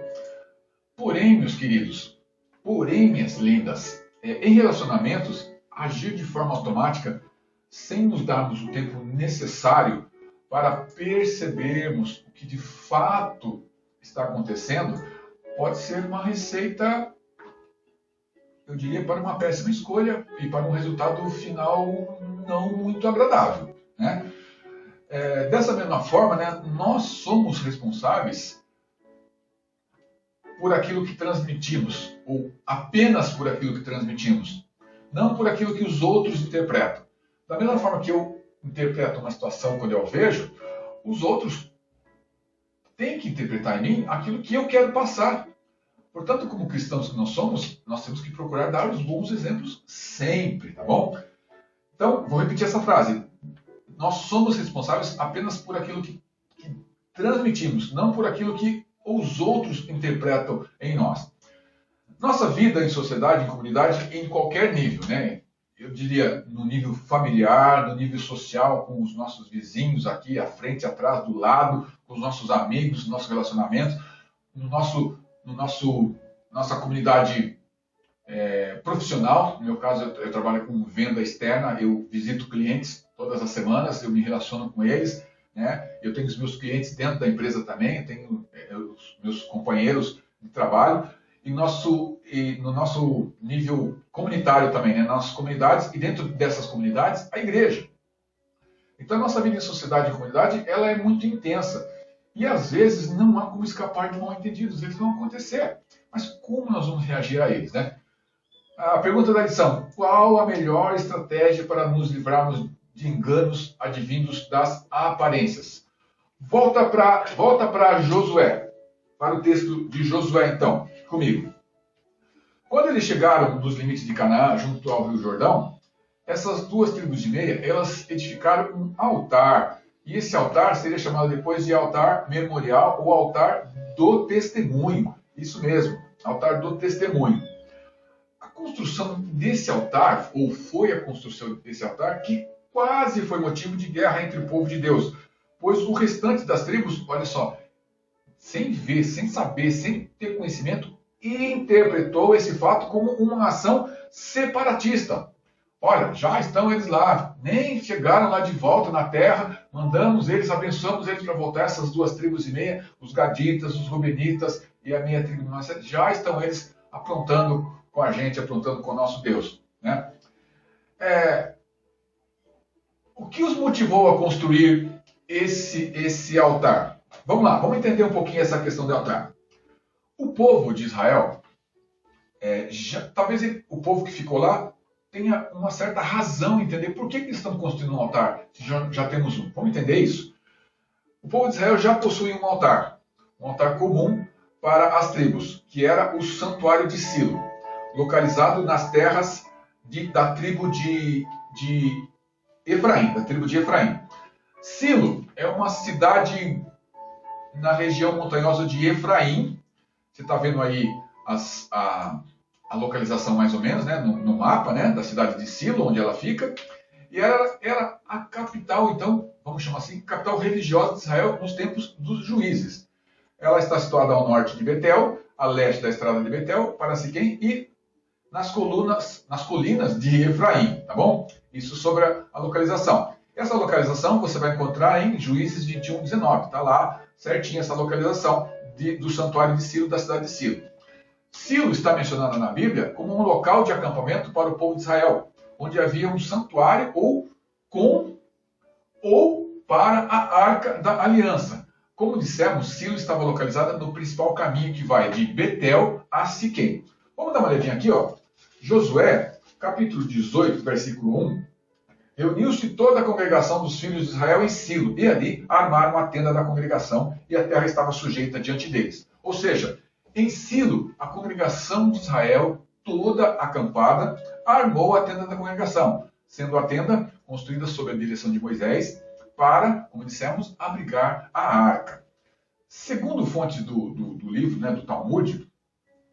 Porém, meus queridos, minhas lindas, em relacionamentos, agir de forma automática, sem nos darmos o tempo necessário para percebermos o que de fato está acontecendo, pode ser uma receita, eu diria, para uma péssima escolha e para um resultado final não muito agradável, né? Dessa mesma forma, né, nós somos responsáveis por aquilo que transmitimos, ou apenas por aquilo que transmitimos, não por aquilo que os outros interpretam. Da mesma forma que eu interpreto uma situação quando eu a vejo, os outros têm que interpretar em mim aquilo que eu quero passar. Portanto, como cristãos que nós somos, nós temos que procurar dar os bons exemplos sempre, tá bom? Então, vou repetir essa frase. Nós somos responsáveis apenas por aquilo que transmitimos, não por aquilo que os outros interpretam em nós. Nossa vida em sociedade, em comunidade, em qualquer nível, né? Eu diria no nível familiar, no nível social, com os nossos vizinhos aqui, à frente, atrás, do lado, com os nossos amigos, nossos relacionamentos, nossa comunidade profissional. No meu caso, eu trabalho com venda externa, eu visito clientes todas as semanas, eu me relaciono com eles, né? Eu tenho os meus clientes dentro da empresa também, eu tenho os meus companheiros de trabalho, e no nosso nível comunitário também, né? Nas comunidades, e dentro dessas comunidades, a igreja. Então, a nossa vida em sociedade e comunidade, ela é muito intensa. E, às vezes, não há como escapar de mal-entendidos. Eles vão acontecer. Mas como nós vamos reagir a eles, né? A pergunta da lição. Qual a melhor estratégia para nos livrarmos de enganos advindos das aparências? Volta para Josué. Para o texto de Josué, então, comigo. Quando eles chegaram nos limites de Canaã, junto ao Rio Jordão, essas duas tribos de meia, elas edificaram um altar. E esse altar seria chamado depois de altar memorial ou altar do testemunho. Isso mesmo, altar do testemunho. A construção desse altar, ou foi a construção desse altar, que quase foi motivo de guerra entre o povo de Deus. Pois o restante das tribos, olha só, sem ver, sem saber, sem ter conhecimento, interpretou esse fato como uma ação separatista. Olha, já estão eles lá, nem chegaram lá de volta na terra, mandamos eles, abençoamos eles para voltar, essas duas tribos e meia, os gaditas, os rubenitas e a minha tribo, já estão eles aprontando com a gente, aprontando com o nosso Deus, né? O que os motivou a construir esse altar? Vamos lá, vamos entender um pouquinho essa questão do altar. O povo de Israel, talvez o povo que ficou lá tenha uma certa razão em entender por que eles estão construindo um altar, se já temos um. Vamos entender isso? O povo de Israel já possuía um altar comum para as tribos, que era o santuário de Silo, localizado nas terras da tribo de Efraim, Silo é uma cidade na região montanhosa de Efraim. Você está vendo aí a localização mais ou menos, né, no mapa, né, da cidade de Silo, onde ela fica. E ela era a capital, então, vamos chamar assim, capital religiosa de Israel nos tempos dos juízes. Ela está situada ao norte de Betel, a leste da estrada de Betel, para Siquém, e nas colinas de Efraim, tá bom? Isso sobre a localização. Essa localização você vai encontrar em Juízes 21:19, tá lá certinho essa localização do santuário de Silo, da cidade de Silo. Silo está mencionado na Bíblia como um local de acampamento para o povo de Israel, onde havia um santuário ou para a Arca da Aliança. Como dissemos, Silo estava localizada no principal caminho que vai de Betel a Siquém. Vamos dar uma olhadinha aqui, ó. Josué, capítulo 18, versículo 1. Reuniu-se toda a congregação dos filhos de Israel em Silo, e ali armaram a tenda da congregação, e a terra estava sujeita diante deles. Ou seja, em Silo, a congregação de Israel, toda acampada, armou a tenda da congregação, sendo a tenda construída sob a direção de Moisés, para, como dissemos, abrigar a arca. Segundo fontes do livro, né, do Talmud,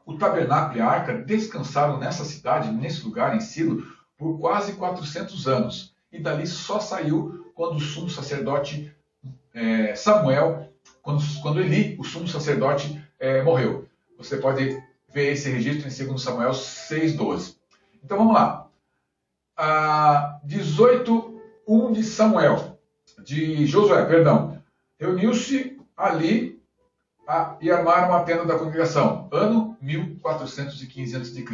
o tabernáculo e a arca descansaram nessa cidade, nesse lugar, em Silo, por quase 400 anos. E dali só saiu quando o sumo sacerdote Samuel, quando Eli, o sumo sacerdote, morreu. Você pode ver esse registro em 2 Samuel 6:12. Então vamos lá. 18:1 de Josué, perdão. Reuniu-se ali e armaram a tenda da congregação, ano 1415 a.C.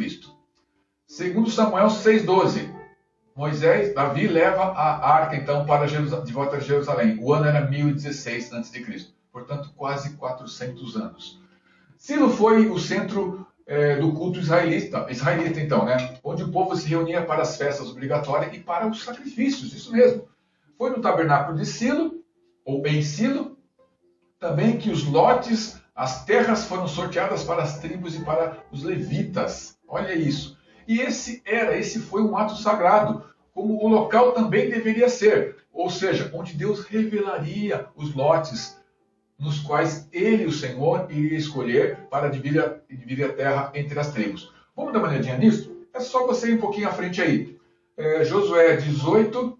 Segundo Samuel 6:12, Davi leva a arca então de volta a Jerusalém. O ano era 1016 a.C., portanto quase 400 anos. Silo foi o centro do culto israelita então, né? Onde o povo se reunia para as festas obrigatórias e para os sacrifícios, isso mesmo. Foi no tabernáculo de Silo, ou em Silo, também que os lotes, as terras foram sorteadas para as tribos e para os levitas. Olha isso. E esse foi um ato sagrado, como o local também deveria ser. Ou seja, onde Deus revelaria os lotes nos quais ele, o Senhor, iria escolher para dividir a terra entre as tribos. Vamos dar uma olhadinha nisso? É só você ir um pouquinho à frente aí. Josué 18,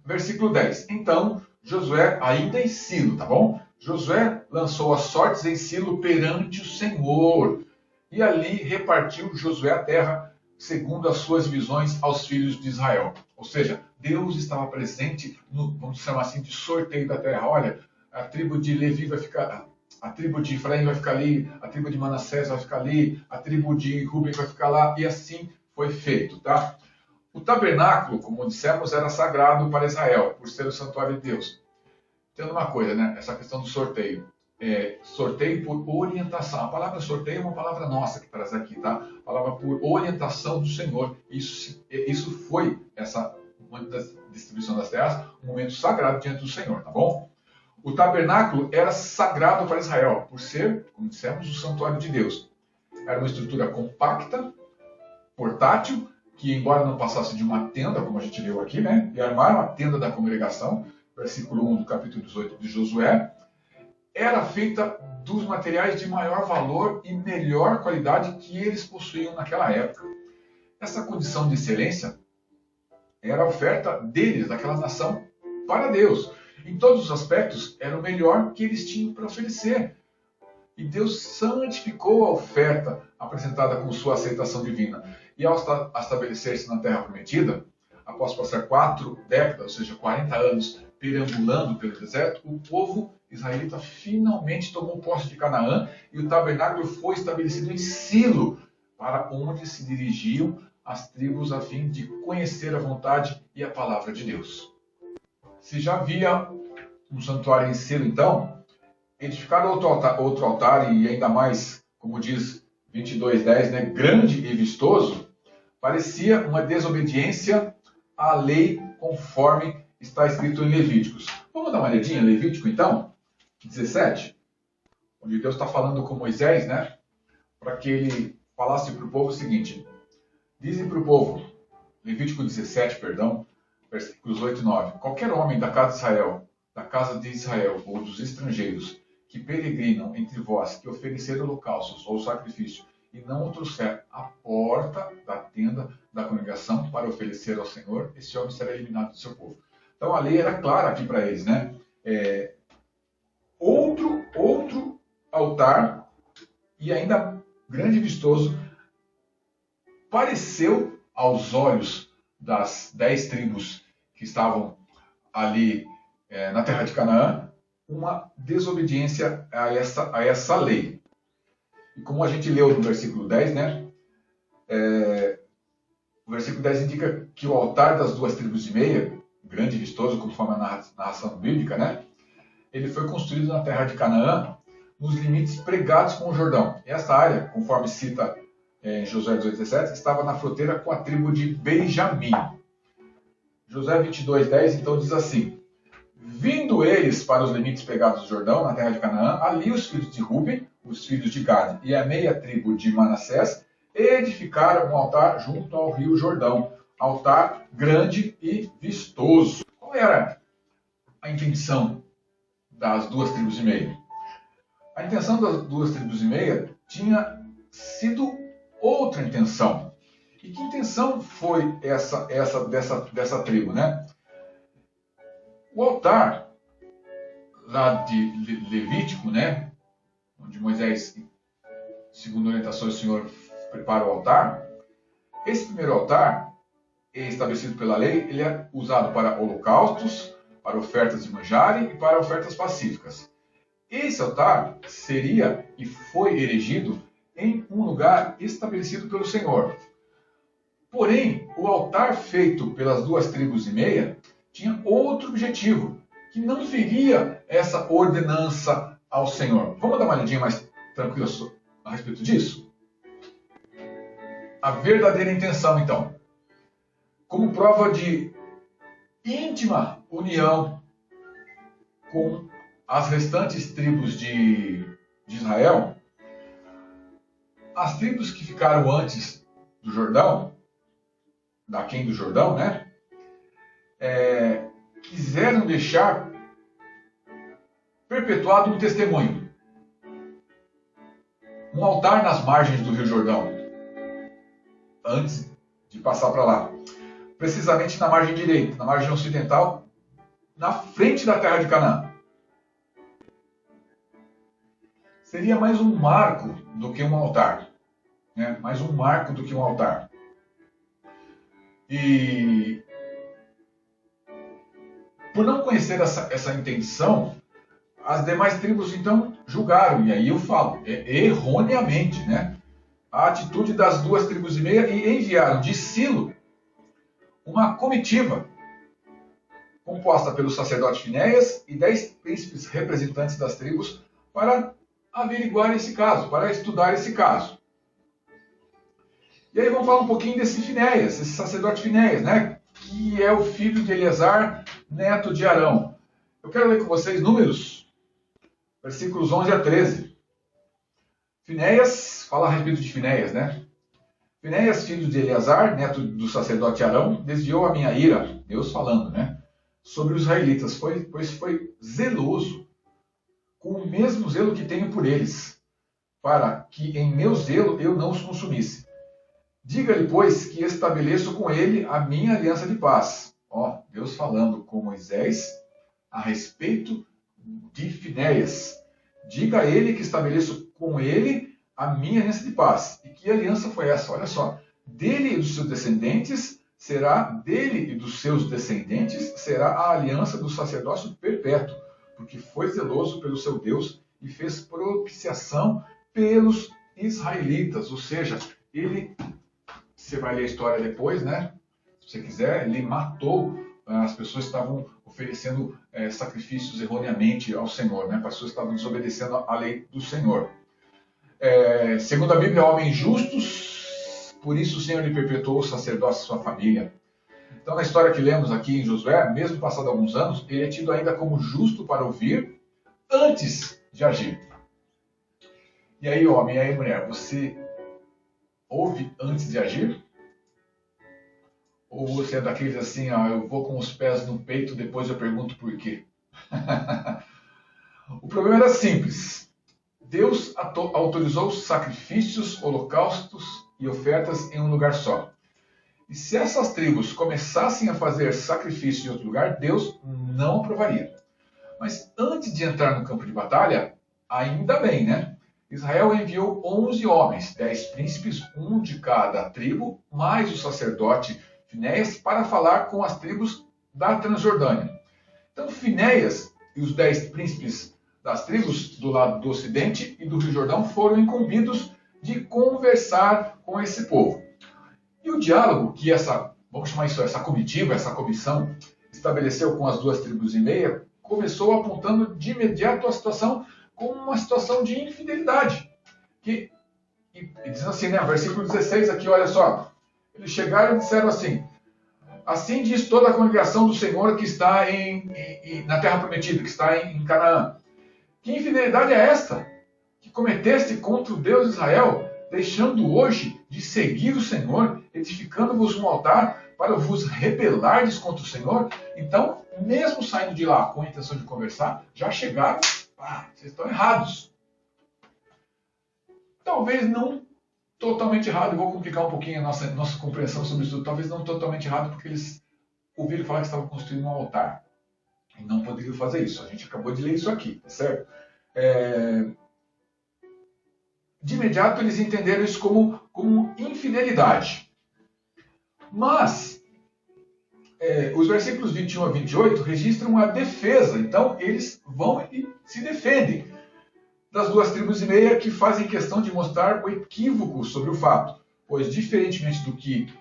versículo 10. Então, Josué, ainda em Silo, tá bom? Josué lançou as sortes em Silo perante o Senhor. E ali repartiu Josué a terra segundo as suas visões aos filhos de Israel. Ou seja, Deus estava presente no, vamos chamar assim, de sorteio da terra. Olha, a tribo de Levi vai ficar, a tribo de Efraim vai ficar ali, a tribo de Manassés vai ficar ali, a tribo de Ruben vai ficar lá, e assim foi feito, tá? O tabernáculo, como dissemos, era sagrado para Israel, por ser o santuário de Deus. Tendo uma coisa, né? Essa questão do sorteio. Sorteio por orientação. A palavra sorteio é uma palavra nossa que traz aqui, tá? A palavra por orientação do Senhor. Isso foi essa distribuição das terras, um momento sagrado diante do Senhor, tá bom? O tabernáculo era sagrado para Israel, por ser, como dissemos, o santuário de Deus. Era uma estrutura compacta, portátil, que embora não passasse de uma tenda, como a gente viu aqui, né? E armaram a tenda da congregação, versículo 1 do capítulo 18 de Josué, era feita dos materiais de maior valor e melhor qualidade que eles possuíam naquela época. Essa condição de excelência era a oferta deles, daquela nação, para Deus. Em todos os aspectos, era o melhor que eles tinham para oferecer. E Deus santificou a oferta apresentada com sua aceitação divina. E ao estabelecer-se na Terra Prometida, após passar 4 décadas, ou seja, 40 anos, perambulando pelo deserto, o povo israelita finalmente tomou posse de Canaã e o tabernáculo foi estabelecido em Silo, para onde se dirigiam as tribos a fim de conhecer a vontade e a palavra de Deus. Se já havia um santuário em Silo, então, edificar outro altar e ainda mais, como diz 22:10, né, grande e vistoso, parecia uma desobediência à lei conforme está escrito em Levíticos. Vamos dar uma olhadinha em Levítico, então? 17, onde Deus está falando com Moisés, né? Para que ele falasse para o povo o seguinte. Dizem para o povo, Levítico 17, perdão, versículos 8 e 9. Qualquer homem da casa de Israel, da casa de Israel ou dos estrangeiros que peregrinam entre vós, que ofereceram holocaustos ou sacrifício, e não o trouxer à porta da tenda da congregação para oferecer ao Senhor, esse homem será eliminado do seu povo. Então a lei era clara aqui para eles, né? Outro altar, e ainda grande e vistoso, pareceu aos olhos das 10 tribos que estavam ali na terra de Canaã, uma desobediência a essa lei. E como a gente leu no versículo 10, né? O versículo 10 indica que o altar das 2 tribos e meia, grande e vistoso, conforme a narração bíblica, né? Ele foi construído na terra de Canaã, nos limites pregados com o Jordão. Esta área, conforme cita em Josué 18:17, estava na fronteira com a tribo de Benjamim. Josué 22:10 então diz assim: vindo eles para os limites pregados do Jordão, na terra de Canaã, ali os filhos de Ruben, os filhos de Gade e a meia tribo de Manassés edificaram um altar junto ao rio Jordão, altar grande e vistoso. Qual era a intenção das 2 tribos e meia? A intenção das 2 tribos e meia tinha sido outra intenção. E que intenção foi essa dessa tribo, né? O altar lá de Levítico, né, onde Moisés, segundo a orientação do Senhor, prepara o altar. Esse primeiro altar, estabelecido pela lei, ele é usado para holocaustos, para ofertas de manjar e para ofertas pacíficas. Esse altar seria e foi erigido em um lugar estabelecido pelo Senhor. Porém, o altar feito pelas 2 tribos e meia tinha outro objetivo, que não feria essa ordenança ao Senhor. Vamos dar uma olhadinha mais tranquila a respeito disso? A verdadeira intenção, então. Como prova de íntima união com as restantes tribos de Israel, as tribos que ficaram antes do Jordão, daquém do Jordão, né? Quiseram deixar perpetuado um testemunho. Um altar nas margens do Rio Jordão, antes de passar para lá. Precisamente na margem direita, na margem ocidental, na frente da terra de Canaã. Seria mais um marco do que um altar. Né? Mais um marco do que um altar. E por não conhecer essa intenção, as demais tribos então julgaram, e aí eu falo, erroneamente, né, a atitude das 2 tribos e meia e enviaram de Silo uma comitiva composta pelo sacerdote Finéias e 10 príncipes representantes das tribos para averiguar esse caso, para estudar esse caso. E aí vamos falar um pouquinho desse Finéias, esse sacerdote Finéias, né, que é o filho de Eleazar, neto de Arão. Eu quero ler com vocês Números, versículos 11 a 13. Finéias, fala a respeito de Finéias, né? Finéias, filho de Eleazar, neto do sacerdote Arão, desviou a minha ira, Deus falando, né? Sobre os israelitas, pois foi zeloso, com o mesmo zelo que tenho por eles, para que em meu zelo eu não os consumisse. Diga-lhe, pois, que estabeleço com ele a minha aliança de paz. Ó, Deus falando com Moisés a respeito de Finéias. Diga a ele que estabeleço com ele a minha aliança de paz. E que aliança foi essa? Olha só. Dele e dos seus descendentes será a aliança do sacerdócio perpétuo, porque foi zeloso pelo seu Deus e fez propiciação pelos israelitas. Ou seja, ele, você vai ler a história depois, né? Se você quiser, ele matou as pessoas que estavam oferecendo sacrifícios erroneamente ao Senhor, né? As pessoas que estavam desobedecendo à lei do Senhor. Segundo a Bíblia, homens justos, por isso o Senhor lhe perpetuou o sacerdócio e sua família. Então, na história que lemos aqui em Josué, mesmo passado alguns anos, ele é tido ainda como justo para ouvir antes de agir. E aí, homem, e aí, mulher, você ouve antes de agir? Ou você é daqueles assim, eu vou com os pés no peito, depois eu pergunto por quê? O problema era simples. Deus autorizou sacrifícios, holocaustos e ofertas em um lugar só. E se essas tribos começassem a fazer sacrifício em outro lugar, Deus não aprovaria. Mas antes de entrar no campo de batalha, ainda bem, né? Israel enviou 11 homens, 10 príncipes, um de cada tribo, mais o sacerdote Finéias, para falar com as tribos da Transjordânia. Então, Finéias e os 10 príncipes das tribos do lado do ocidente e do Rio Jordão foram incumbidos de conversar com esse povo. E o diálogo que vamos chamar isso, essa comitiva, essa comissão, estabeleceu com as duas tribos e meia, começou apontando de imediato a situação como uma situação de infidelidade. E diz assim, né, versículo 16 aqui, olha só. Eles chegaram e disseram assim: assim diz toda a congregação do Senhor que está na terra prometida, que está em Canaã. Que infidelidade é esta que cometeste contra o Deus de Israel, deixando hoje de seguir o Senhor, edificando-vos um altar para vos rebelardes contra o Senhor? Então, mesmo saindo de lá com a intenção de conversar, já chegaram, vocês estão errados. Talvez não totalmente errado, eu vou complicar um pouquinho a nossa compreensão sobre isso, talvez não totalmente errado, porque eles ouviram falar que estavam construindo um altar. E não poderiam fazer isso. A gente acabou de ler isso aqui, certo? De imediato eles entenderam isso como infidelidade. Mas os versículos 21 a 28 registram a defesa. Então eles vão e se defendem das duas tribos e meia, que fazem questão de mostrar o equívoco sobre o fato. Pois, diferentemente do que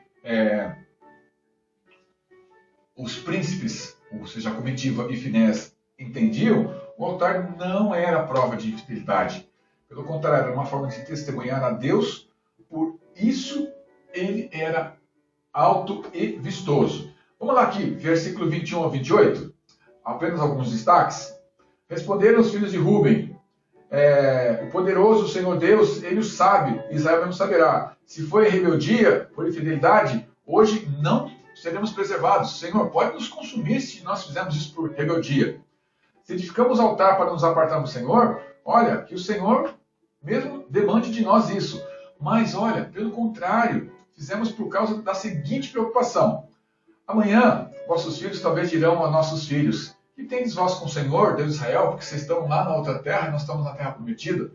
os príncipes, ou seja, a comitiva e Finéias, entendiam, o altar não era prova de infidelidade. Pelo contrário, era uma forma de testemunhar a Deus, por isso ele era alto e vistoso. Vamos lá aqui, versículo 21 a 28, apenas alguns destaques. Responderam os filhos de Ruben: o poderoso Senhor Deus, ele o sabe, Israel não saberá. Se foi rebeldia, por infidelidade, hoje não seremos preservados. Senhor, pode nos consumir se nós fizermos isso por rebeldia. Se edificamos altar para nos apartarmos do Senhor, olha, que o Senhor mesmo demande de nós isso. Mas, olha, pelo contrário, fizemos por causa da seguinte preocupação: amanhã, vossos filhos talvez dirão a nossos filhos: que tendes vós com o Senhor, Deus de Israel, porque vocês estão lá na outra terra e nós estamos na terra prometida?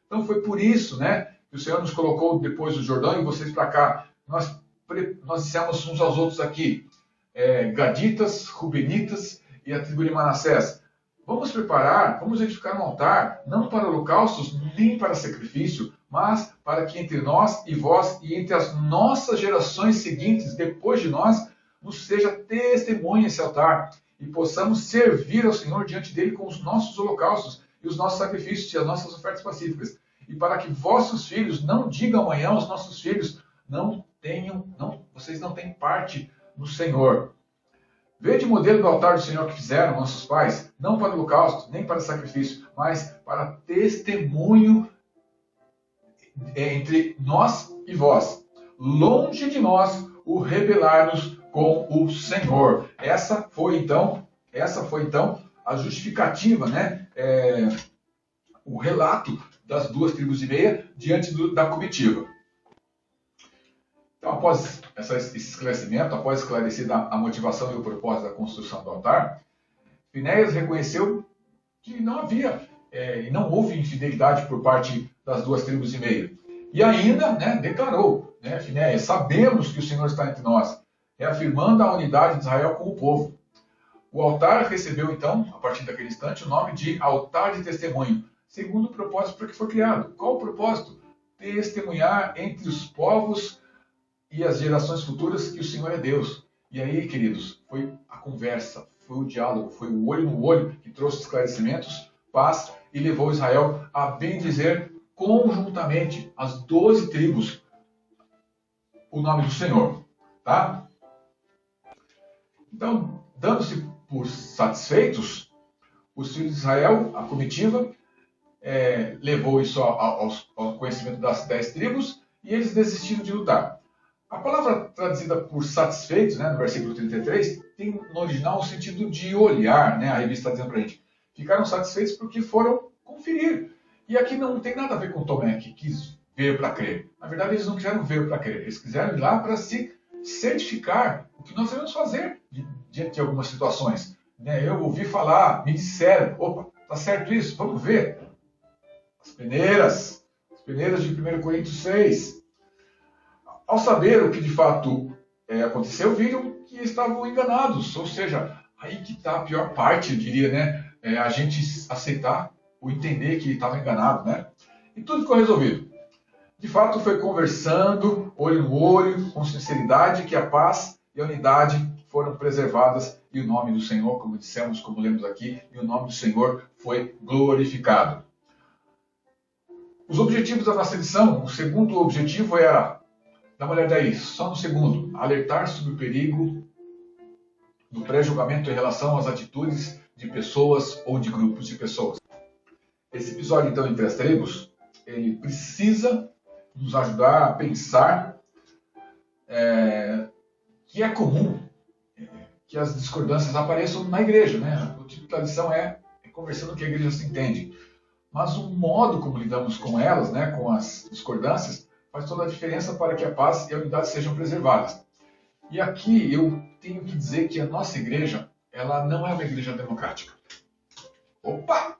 Então foi por isso, né, que o Senhor nos colocou depois do Jordão e vocês para cá. Nós dissemos uns aos outros aqui, Gaditas, Rubenitas e a tribo de Manassés: vamos preparar, vamos edificar um altar, não para holocaustos, nem para sacrifício, mas para que entre nós e vós e entre as nossas gerações seguintes, depois de nós, nos seja testemunha esse altar, e possamos servir ao Senhor diante dele com os nossos holocaustos e os nossos sacrifícios e as nossas ofertas pacíficas. E para que vossos filhos não digam amanhã aos nossos filhos: vocês não têm parte no Senhor. Vede o modelo do altar do Senhor que fizeram nossos pais, não para holocausto, nem para sacrifício, mas para testemunho entre nós e vós. Longe de nós o rebelar-nos com o Senhor. Essa foi então a justificativa, né? O relato das duas tribos e meia diante da comitiva. Então, após esse esclarecimento, após esclarecida a motivação e o propósito da construção do altar, Finéias reconheceu que não havia e não houve infidelidade por parte das duas tribos e meia. E ainda, né, declarou, né, Finéias: sabemos que o Senhor está entre nós, reafirmando a unidade de Israel com o povo. O altar recebeu, então, a partir daquele instante, o nome de altar de testemunho, segundo o propósito para que foi criado. Qual o propósito? Testemunhar entre os povos e as gerações futuras que o Senhor é Deus. E aí, queridos, foi a conversa, foi o diálogo, foi o olho no olho que trouxe esclarecimentos, paz, e levou Israel a bendizer conjuntamente as 12 tribos o nome do Senhor. Tá? Então, dando-se por satisfeitos, os filhos de Israel, a comitiva, levou isso ao conhecimento das 10 tribos, e eles desistiram de lutar. A palavra traduzida por satisfeitos, né, no versículo 33, tem no original o sentido de olhar, né? A revista está dizendo para a gente. Ficaram satisfeitos porque foram conferir. E aqui não tem nada a ver com Tomé, que quis ver para crer. Na verdade, eles não quiseram ver para crer. Eles quiseram ir lá para se certificar o que nós devemos fazer diante de algumas situações. Né? Eu ouvi falar, me disseram, opa, tá certo isso? Vamos ver. As peneiras de 1 Coríntios 6. Ao saber o que de fato aconteceu, viram que estavam enganados. Ou seja, aí que está a pior parte, eu diria, né? A gente aceitar ou entender que estava enganado, né? E tudo ficou resolvido. De fato, foi conversando, olho no olho, com sinceridade, que a paz e a unidade foram preservadas e o nome do Senhor, como dissemos, como lemos aqui, e o nome do Senhor foi glorificado. Os objetivos da nossa lição, o segundo objetivo era, dá uma olhada aí, só no segundo, alertar sobre o perigo do pré-julgamento em relação às atitudes de pessoas ou de grupos de pessoas. Esse episódio, então, entre as tribos, ele precisa nos ajudar a pensar que é comum que as discordâncias apareçam na igreja, né? O tipo de lição é conversando que a igreja se entende. Mas o modo como lidamos com elas, né, com as discordâncias, faz toda a diferença para que a paz e a unidade sejam preservadas. E aqui eu tenho que dizer que a nossa igreja, ela não é uma igreja democrática. Opa!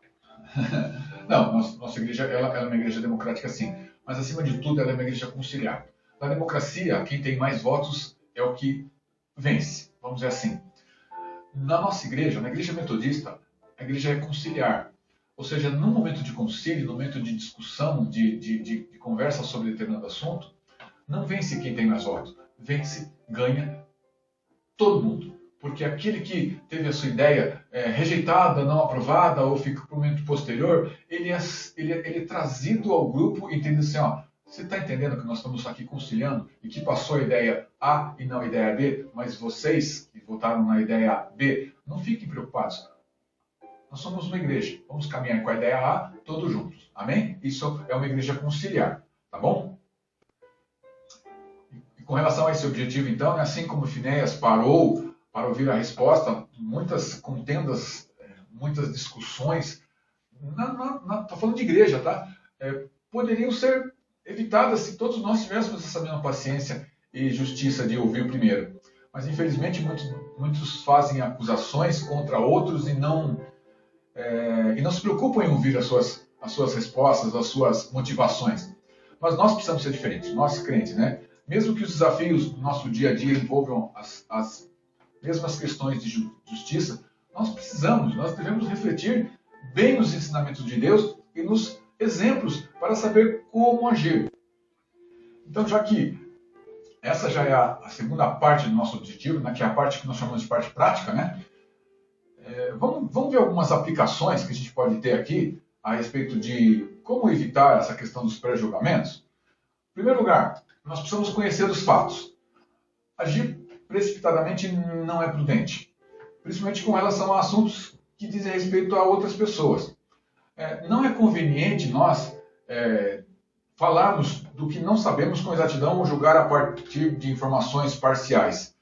Não, nossa igreja ela é uma igreja democrática sim, mas acima de tudo ela é uma igreja conciliar. Na democracia, quem tem mais votos é o que vence, vamos dizer assim. Na nossa igreja, na igreja metodista, a igreja é conciliar. Ou seja, no momento de concílio, no momento de discussão, de conversa sobre determinado assunto, não vence quem tem mais votos, vence, ganha todo mundo. Porque aquele que teve a sua ideia rejeitada, não aprovada, ou fica para o momento posterior, ele é trazido ao grupo entendendo assim, ó, você está entendendo que nós estamos aqui conciliando e que passou a ideia A e não a ideia B, mas vocês que votaram na ideia B, não fiquem preocupados. Nós somos uma igreja, vamos caminhar com a ideia A todos juntos, amém? Isso é uma igreja conciliar, tá bom? E com relação a esse objetivo, então, assim como Finéias parou para ouvir a resposta, muitas contendas, muitas discussões, estou falando de igreja, tá? Poderiam ser evitadas se todos nós tivéssemos essa mesma paciência e justiça de ouvir o primeiro. Mas, infelizmente, muitos fazem acusações contra outros e não se preocupam em ouvir as suas respostas, as suas motivações. Mas nós precisamos ser diferentes, nós crentes, né? Mesmo que os desafios do nosso dia a dia envolvam as mesmas questões de justiça, nós devemos refletir bem nos ensinamentos de Deus e nos exemplos para saber como agir. Então, já que essa já é a segunda parte do nosso objetivo, né, que é a parte que nós chamamos de parte prática, né? Vamos ver algumas aplicações que a gente pode ter aqui a respeito de como evitar essa questão dos pré-julgamentos. Em primeiro lugar, nós precisamos conhecer os fatos. Agir precipitadamente não é prudente, principalmente com relação a assuntos que dizem respeito a outras pessoas. Não é conveniente nós falarmos do que não sabemos com exatidão ou julgar a partir de informações parciais.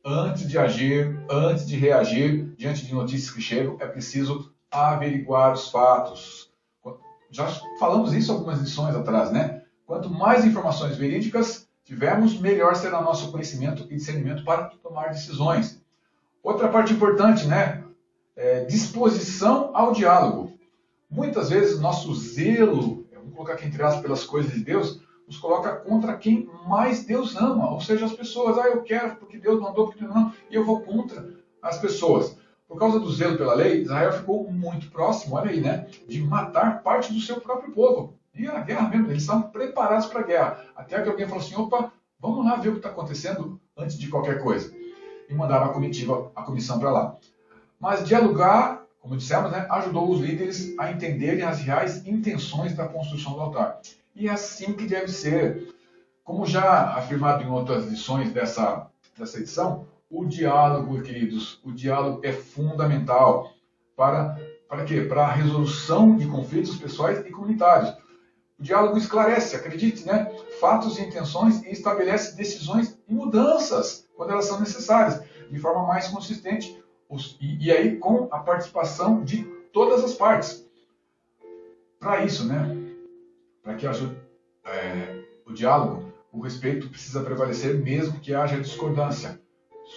Antes de agir, antes de reagir diante de notícias que chegam, é preciso averiguar os fatos. Já falamos isso algumas lições atrás, né? Quanto mais informações verídicas tivermos, melhor será o nosso conhecimento e discernimento para tomar decisões. Outra parte importante, né? Disposição ao diálogo. Muitas vezes nosso zelo, vamos colocar aqui entre aspas, pelas coisas de Deus, nos coloca contra quem mais Deus ama, ou seja, as pessoas. Eu quero porque Deus mandou, porque não, e eu vou contra as pessoas. Por causa do zelo pela lei, Israel ficou muito próximo, olha aí, né, de matar parte do seu próprio povo. E a guerra mesmo, eles estavam preparados para a guerra. Até que alguém falou assim, opa, vamos lá ver o que está acontecendo antes de qualquer coisa. E mandaram a comissão para lá. Mas dialogar, como dissemos, né, ajudou os líderes a entenderem as reais intenções da construção do altar. E é assim que deve ser. Como já afirmado em outras lições dessa edição, o diálogo, queridos, o diálogo é fundamental para quê? Para a resolução de conflitos pessoais e comunitários. O diálogo esclarece, acredite, né? Fatos e intenções e estabelece decisões e mudanças quando elas são necessárias, de forma mais consistente. E aí com a participação de todas as partes. Para isso, né? Para que haja o diálogo, o respeito precisa prevalecer mesmo que haja discordância.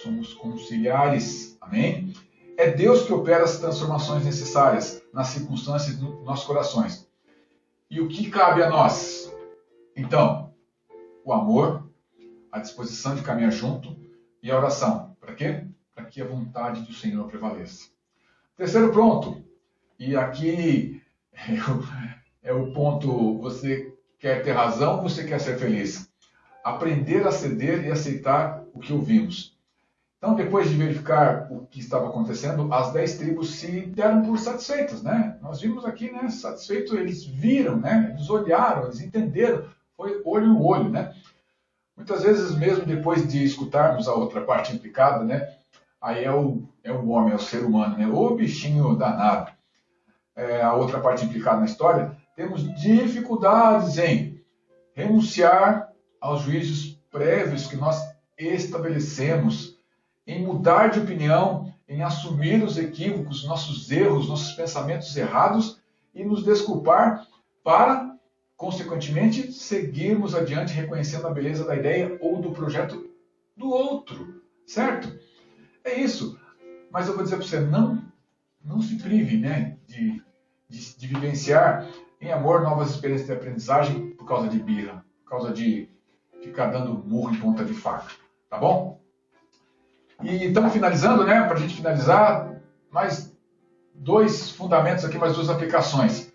Somos conciliares, amém? É Deus que opera as transformações necessárias nas circunstâncias dos nossos corações. E o que cabe a nós? Então, o amor, a disposição de caminhar junto e a oração. Para quê? Para que a vontade do Senhor prevaleça. Terceiro ponto, e aqui é o ponto, você quer ter razão, você quer ser feliz. Aprender a ceder e aceitar o que ouvimos. Então, depois de verificar o que estava acontecendo, as 10 tribos se deram por satisfeitas, né? Nós vimos aqui, né? Satisfeitos, eles viram, né? Eles olharam, eles entenderam. Foi olho no olho, né? Muitas vezes, mesmo depois de escutarmos a outra parte implicada, né? Aí é o homem, é o ser humano, né? O bichinho danado. A outra parte implicada na história, temos dificuldades em renunciar aos juízos prévios que nós estabelecemos, em mudar de opinião, em assumir os equívocos, nossos erros, nossos pensamentos errados e nos desculpar para, consequentemente, seguirmos adiante reconhecendo a beleza da ideia ou do projeto do outro, certo? É isso. Mas eu vou dizer para você, não se prive, né, de vivenciar em amor novas experiências de aprendizagem por causa de birra, por causa de ficar dando murro em ponta de faca, tá bom? E estamos finalizando, né? Para a gente finalizar, mais 2 fundamentos aqui, mais 2 aplicações.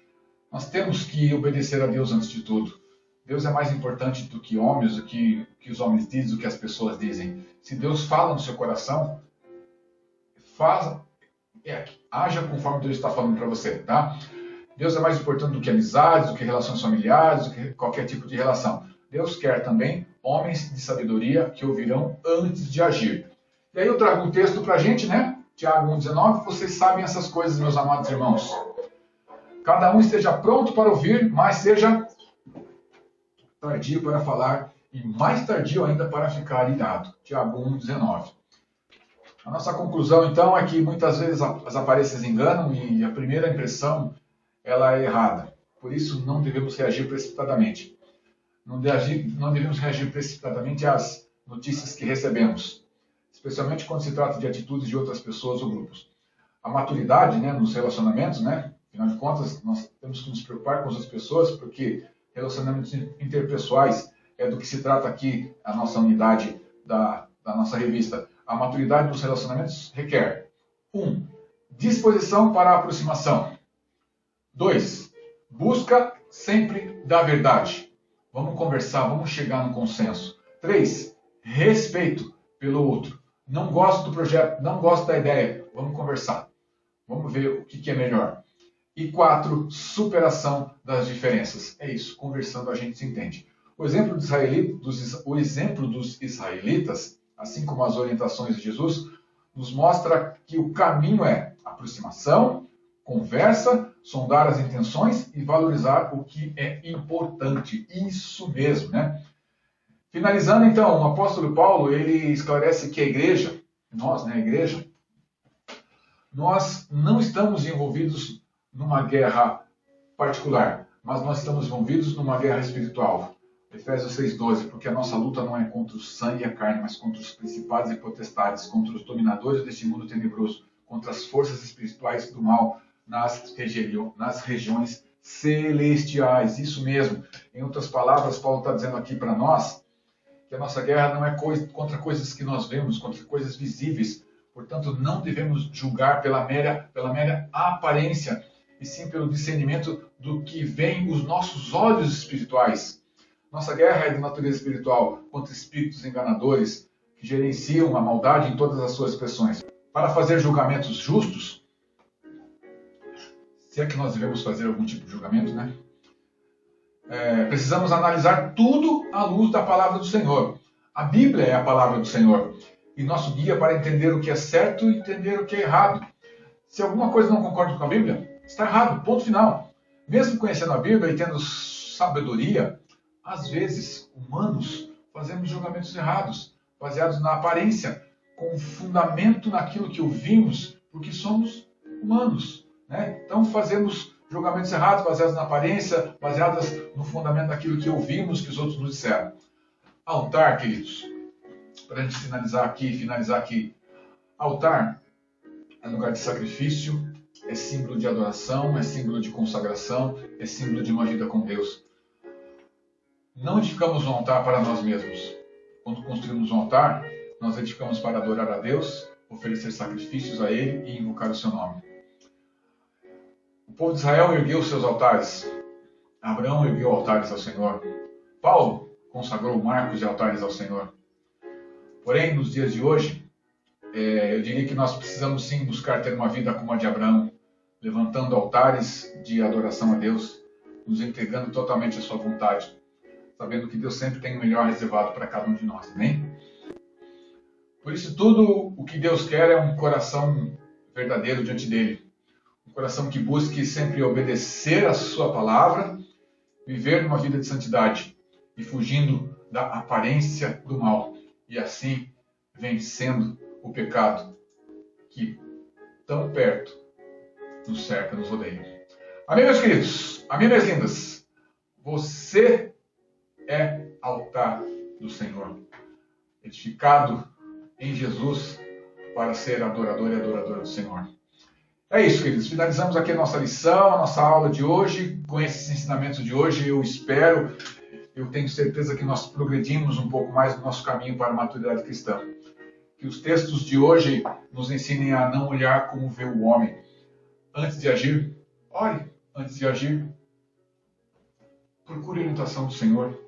Nós temos que obedecer a Deus antes de tudo. Deus é mais importante do que homens, do que os homens dizem, do que as pessoas dizem. Se Deus fala no seu coração, haja conforme Deus está falando para você, tá? Deus é mais importante do que amizades, do que relações familiares, do que qualquer tipo de relação. Deus quer também homens de sabedoria que ouvirão antes de agir. E aí eu trago um texto para a gente, né? Tiago 1,19. Vocês sabem essas coisas, meus amados irmãos. Cada um esteja pronto para ouvir, mas seja tardio para falar e mais tardio ainda para ficar irado. Tiago 1,19. A nossa conclusão, então, é que muitas vezes as aparências enganam e a primeira impressão ela é errada. Por isso, não devemos reagir precipitadamente. Não devemos reagir precipitadamente às notícias que recebemos, especialmente quando se trata de atitudes de outras pessoas ou grupos. A maturidade, né, nos relacionamentos, né, afinal de contas, nós temos que nos preocupar com as outras pessoas, porque relacionamentos interpessoais é do que se trata aqui a nossa unidade da nossa revista. A maturidade dos relacionamentos requer 1. Disposição para a aproximação. 2. Busca sempre da verdade. Vamos conversar, vamos chegar no consenso. 3. Respeito pelo outro. Não gosto do projeto, não gosto da ideia. Vamos conversar. Vamos ver o que é melhor. E 4. Superação das diferenças. É isso, conversando a gente se entende. O exemplo dos israelitas, assim como as orientações de Jesus, nos mostra que o caminho é aproximação, conversa, sondar as intenções e valorizar o que é importante. Isso mesmo, né? Finalizando, então, o apóstolo Paulo, ele esclarece que a igreja, nós, né, a igreja, nós não estamos envolvidos numa guerra particular, mas nós estamos envolvidos numa guerra espiritual. Efésios 6,12, porque a nossa luta não é contra o sangue e a carne, mas contra os principados e potestades, contra os dominadores deste mundo tenebroso, contra as forças espirituais do mal nas regiões celestiais. Isso mesmo. Em outras palavras, Paulo está dizendo aqui para nós que a nossa guerra não é contra coisas que nós vemos, contra coisas visíveis. Portanto, não devemos julgar pela mera aparência, e sim pelo discernimento do que vem os nossos olhos espirituais. Nossa guerra é de natureza espiritual, contra espíritos enganadores que gerenciam a maldade em todas as suas expressões. Para fazer julgamentos justos, se é que nós devemos fazer algum tipo de julgamento, né? Precisamos analisar tudo à luz da palavra do Senhor. A Bíblia é a palavra do Senhor e nosso guia para entender o que é certo e entender o que é errado. Se alguma coisa não concorda com a Bíblia, está errado, ponto final. Mesmo conhecendo a Bíblia e tendo sabedoria, às vezes, humanos, fazemos julgamentos errados, baseados na aparência, com fundamento naquilo que ouvimos, porque somos humanos, né? Então fazemos julgamentos errados, baseados na aparência, baseados no fundamento daquilo que ouvimos, que os outros nos disseram. Altar, queridos, para a gente finalizar aqui. Altar é lugar de sacrifício, é símbolo de adoração, é símbolo de consagração, é símbolo de uma vida com Deus. Não edificamos um altar para nós mesmos. Quando construímos um altar, nós edificamos para adorar a Deus, oferecer sacrifícios a Ele e invocar o seu nome. O povo de Israel ergueu seus altares. Abraão ergueu altares ao Senhor. Paulo consagrou marcos de altares ao Senhor. Porém, nos dias de hoje, eu diria que nós precisamos sim buscar ter uma vida como a de Abraão, levantando altares de adoração a Deus, nos entregando totalmente à sua vontade, sabendo que Deus sempre tem o melhor reservado para cada um de nós, amém? Por isso, tudo o que Deus quer é um coração verdadeiro diante dele. Um coração que busque sempre obedecer a sua palavra, viver uma vida de santidade e fugindo da aparência do mal. E assim, vencendo o pecado que tão perto nos cerca, nos rodeia. Amém, meus queridos? Amém, minhas lindas? Você é altar do Senhor, edificado em Jesus para ser adorador e adoradora do Senhor. É isso, queridos. Finalizamos aqui a nossa lição, a nossa aula de hoje. Com esses ensinamentos de hoje, eu tenho certeza que nós progredimos um pouco mais no nosso caminho para a maturidade cristã. Que os textos de hoje nos ensinem a não olhar como vê o homem. Antes de agir, ore. Antes de agir, procure a orientação do Senhor.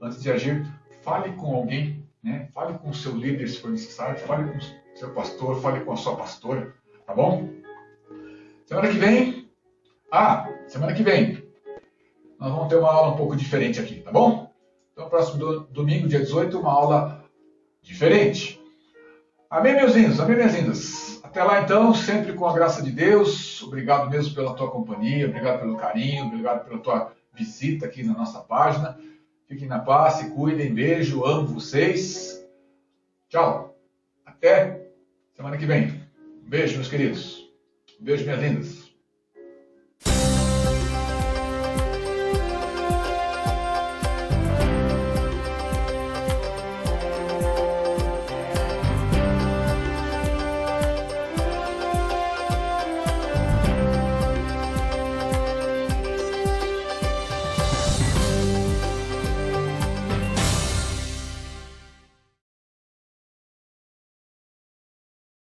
Antes de agir, fale com alguém, né? Fale com o seu líder, se for necessário. Fale com o seu pastor, fale com a sua pastora. Tá bom? Semana que vem, nós vamos ter uma aula um pouco diferente aqui, tá bom? Então, próximo domingo, dia 18, uma aula diferente. Amém, meus lindos? Amém, minhas lindas? Até lá, então, sempre com a graça de Deus. Obrigado mesmo pela tua companhia, obrigado pelo carinho, obrigado pela tua visita aqui na nossa página. Fiquem na paz, se cuidem, beijo, amo vocês. Tchau. Até semana que vem. Um beijo, meus queridos. Um beijo, minhas lindas.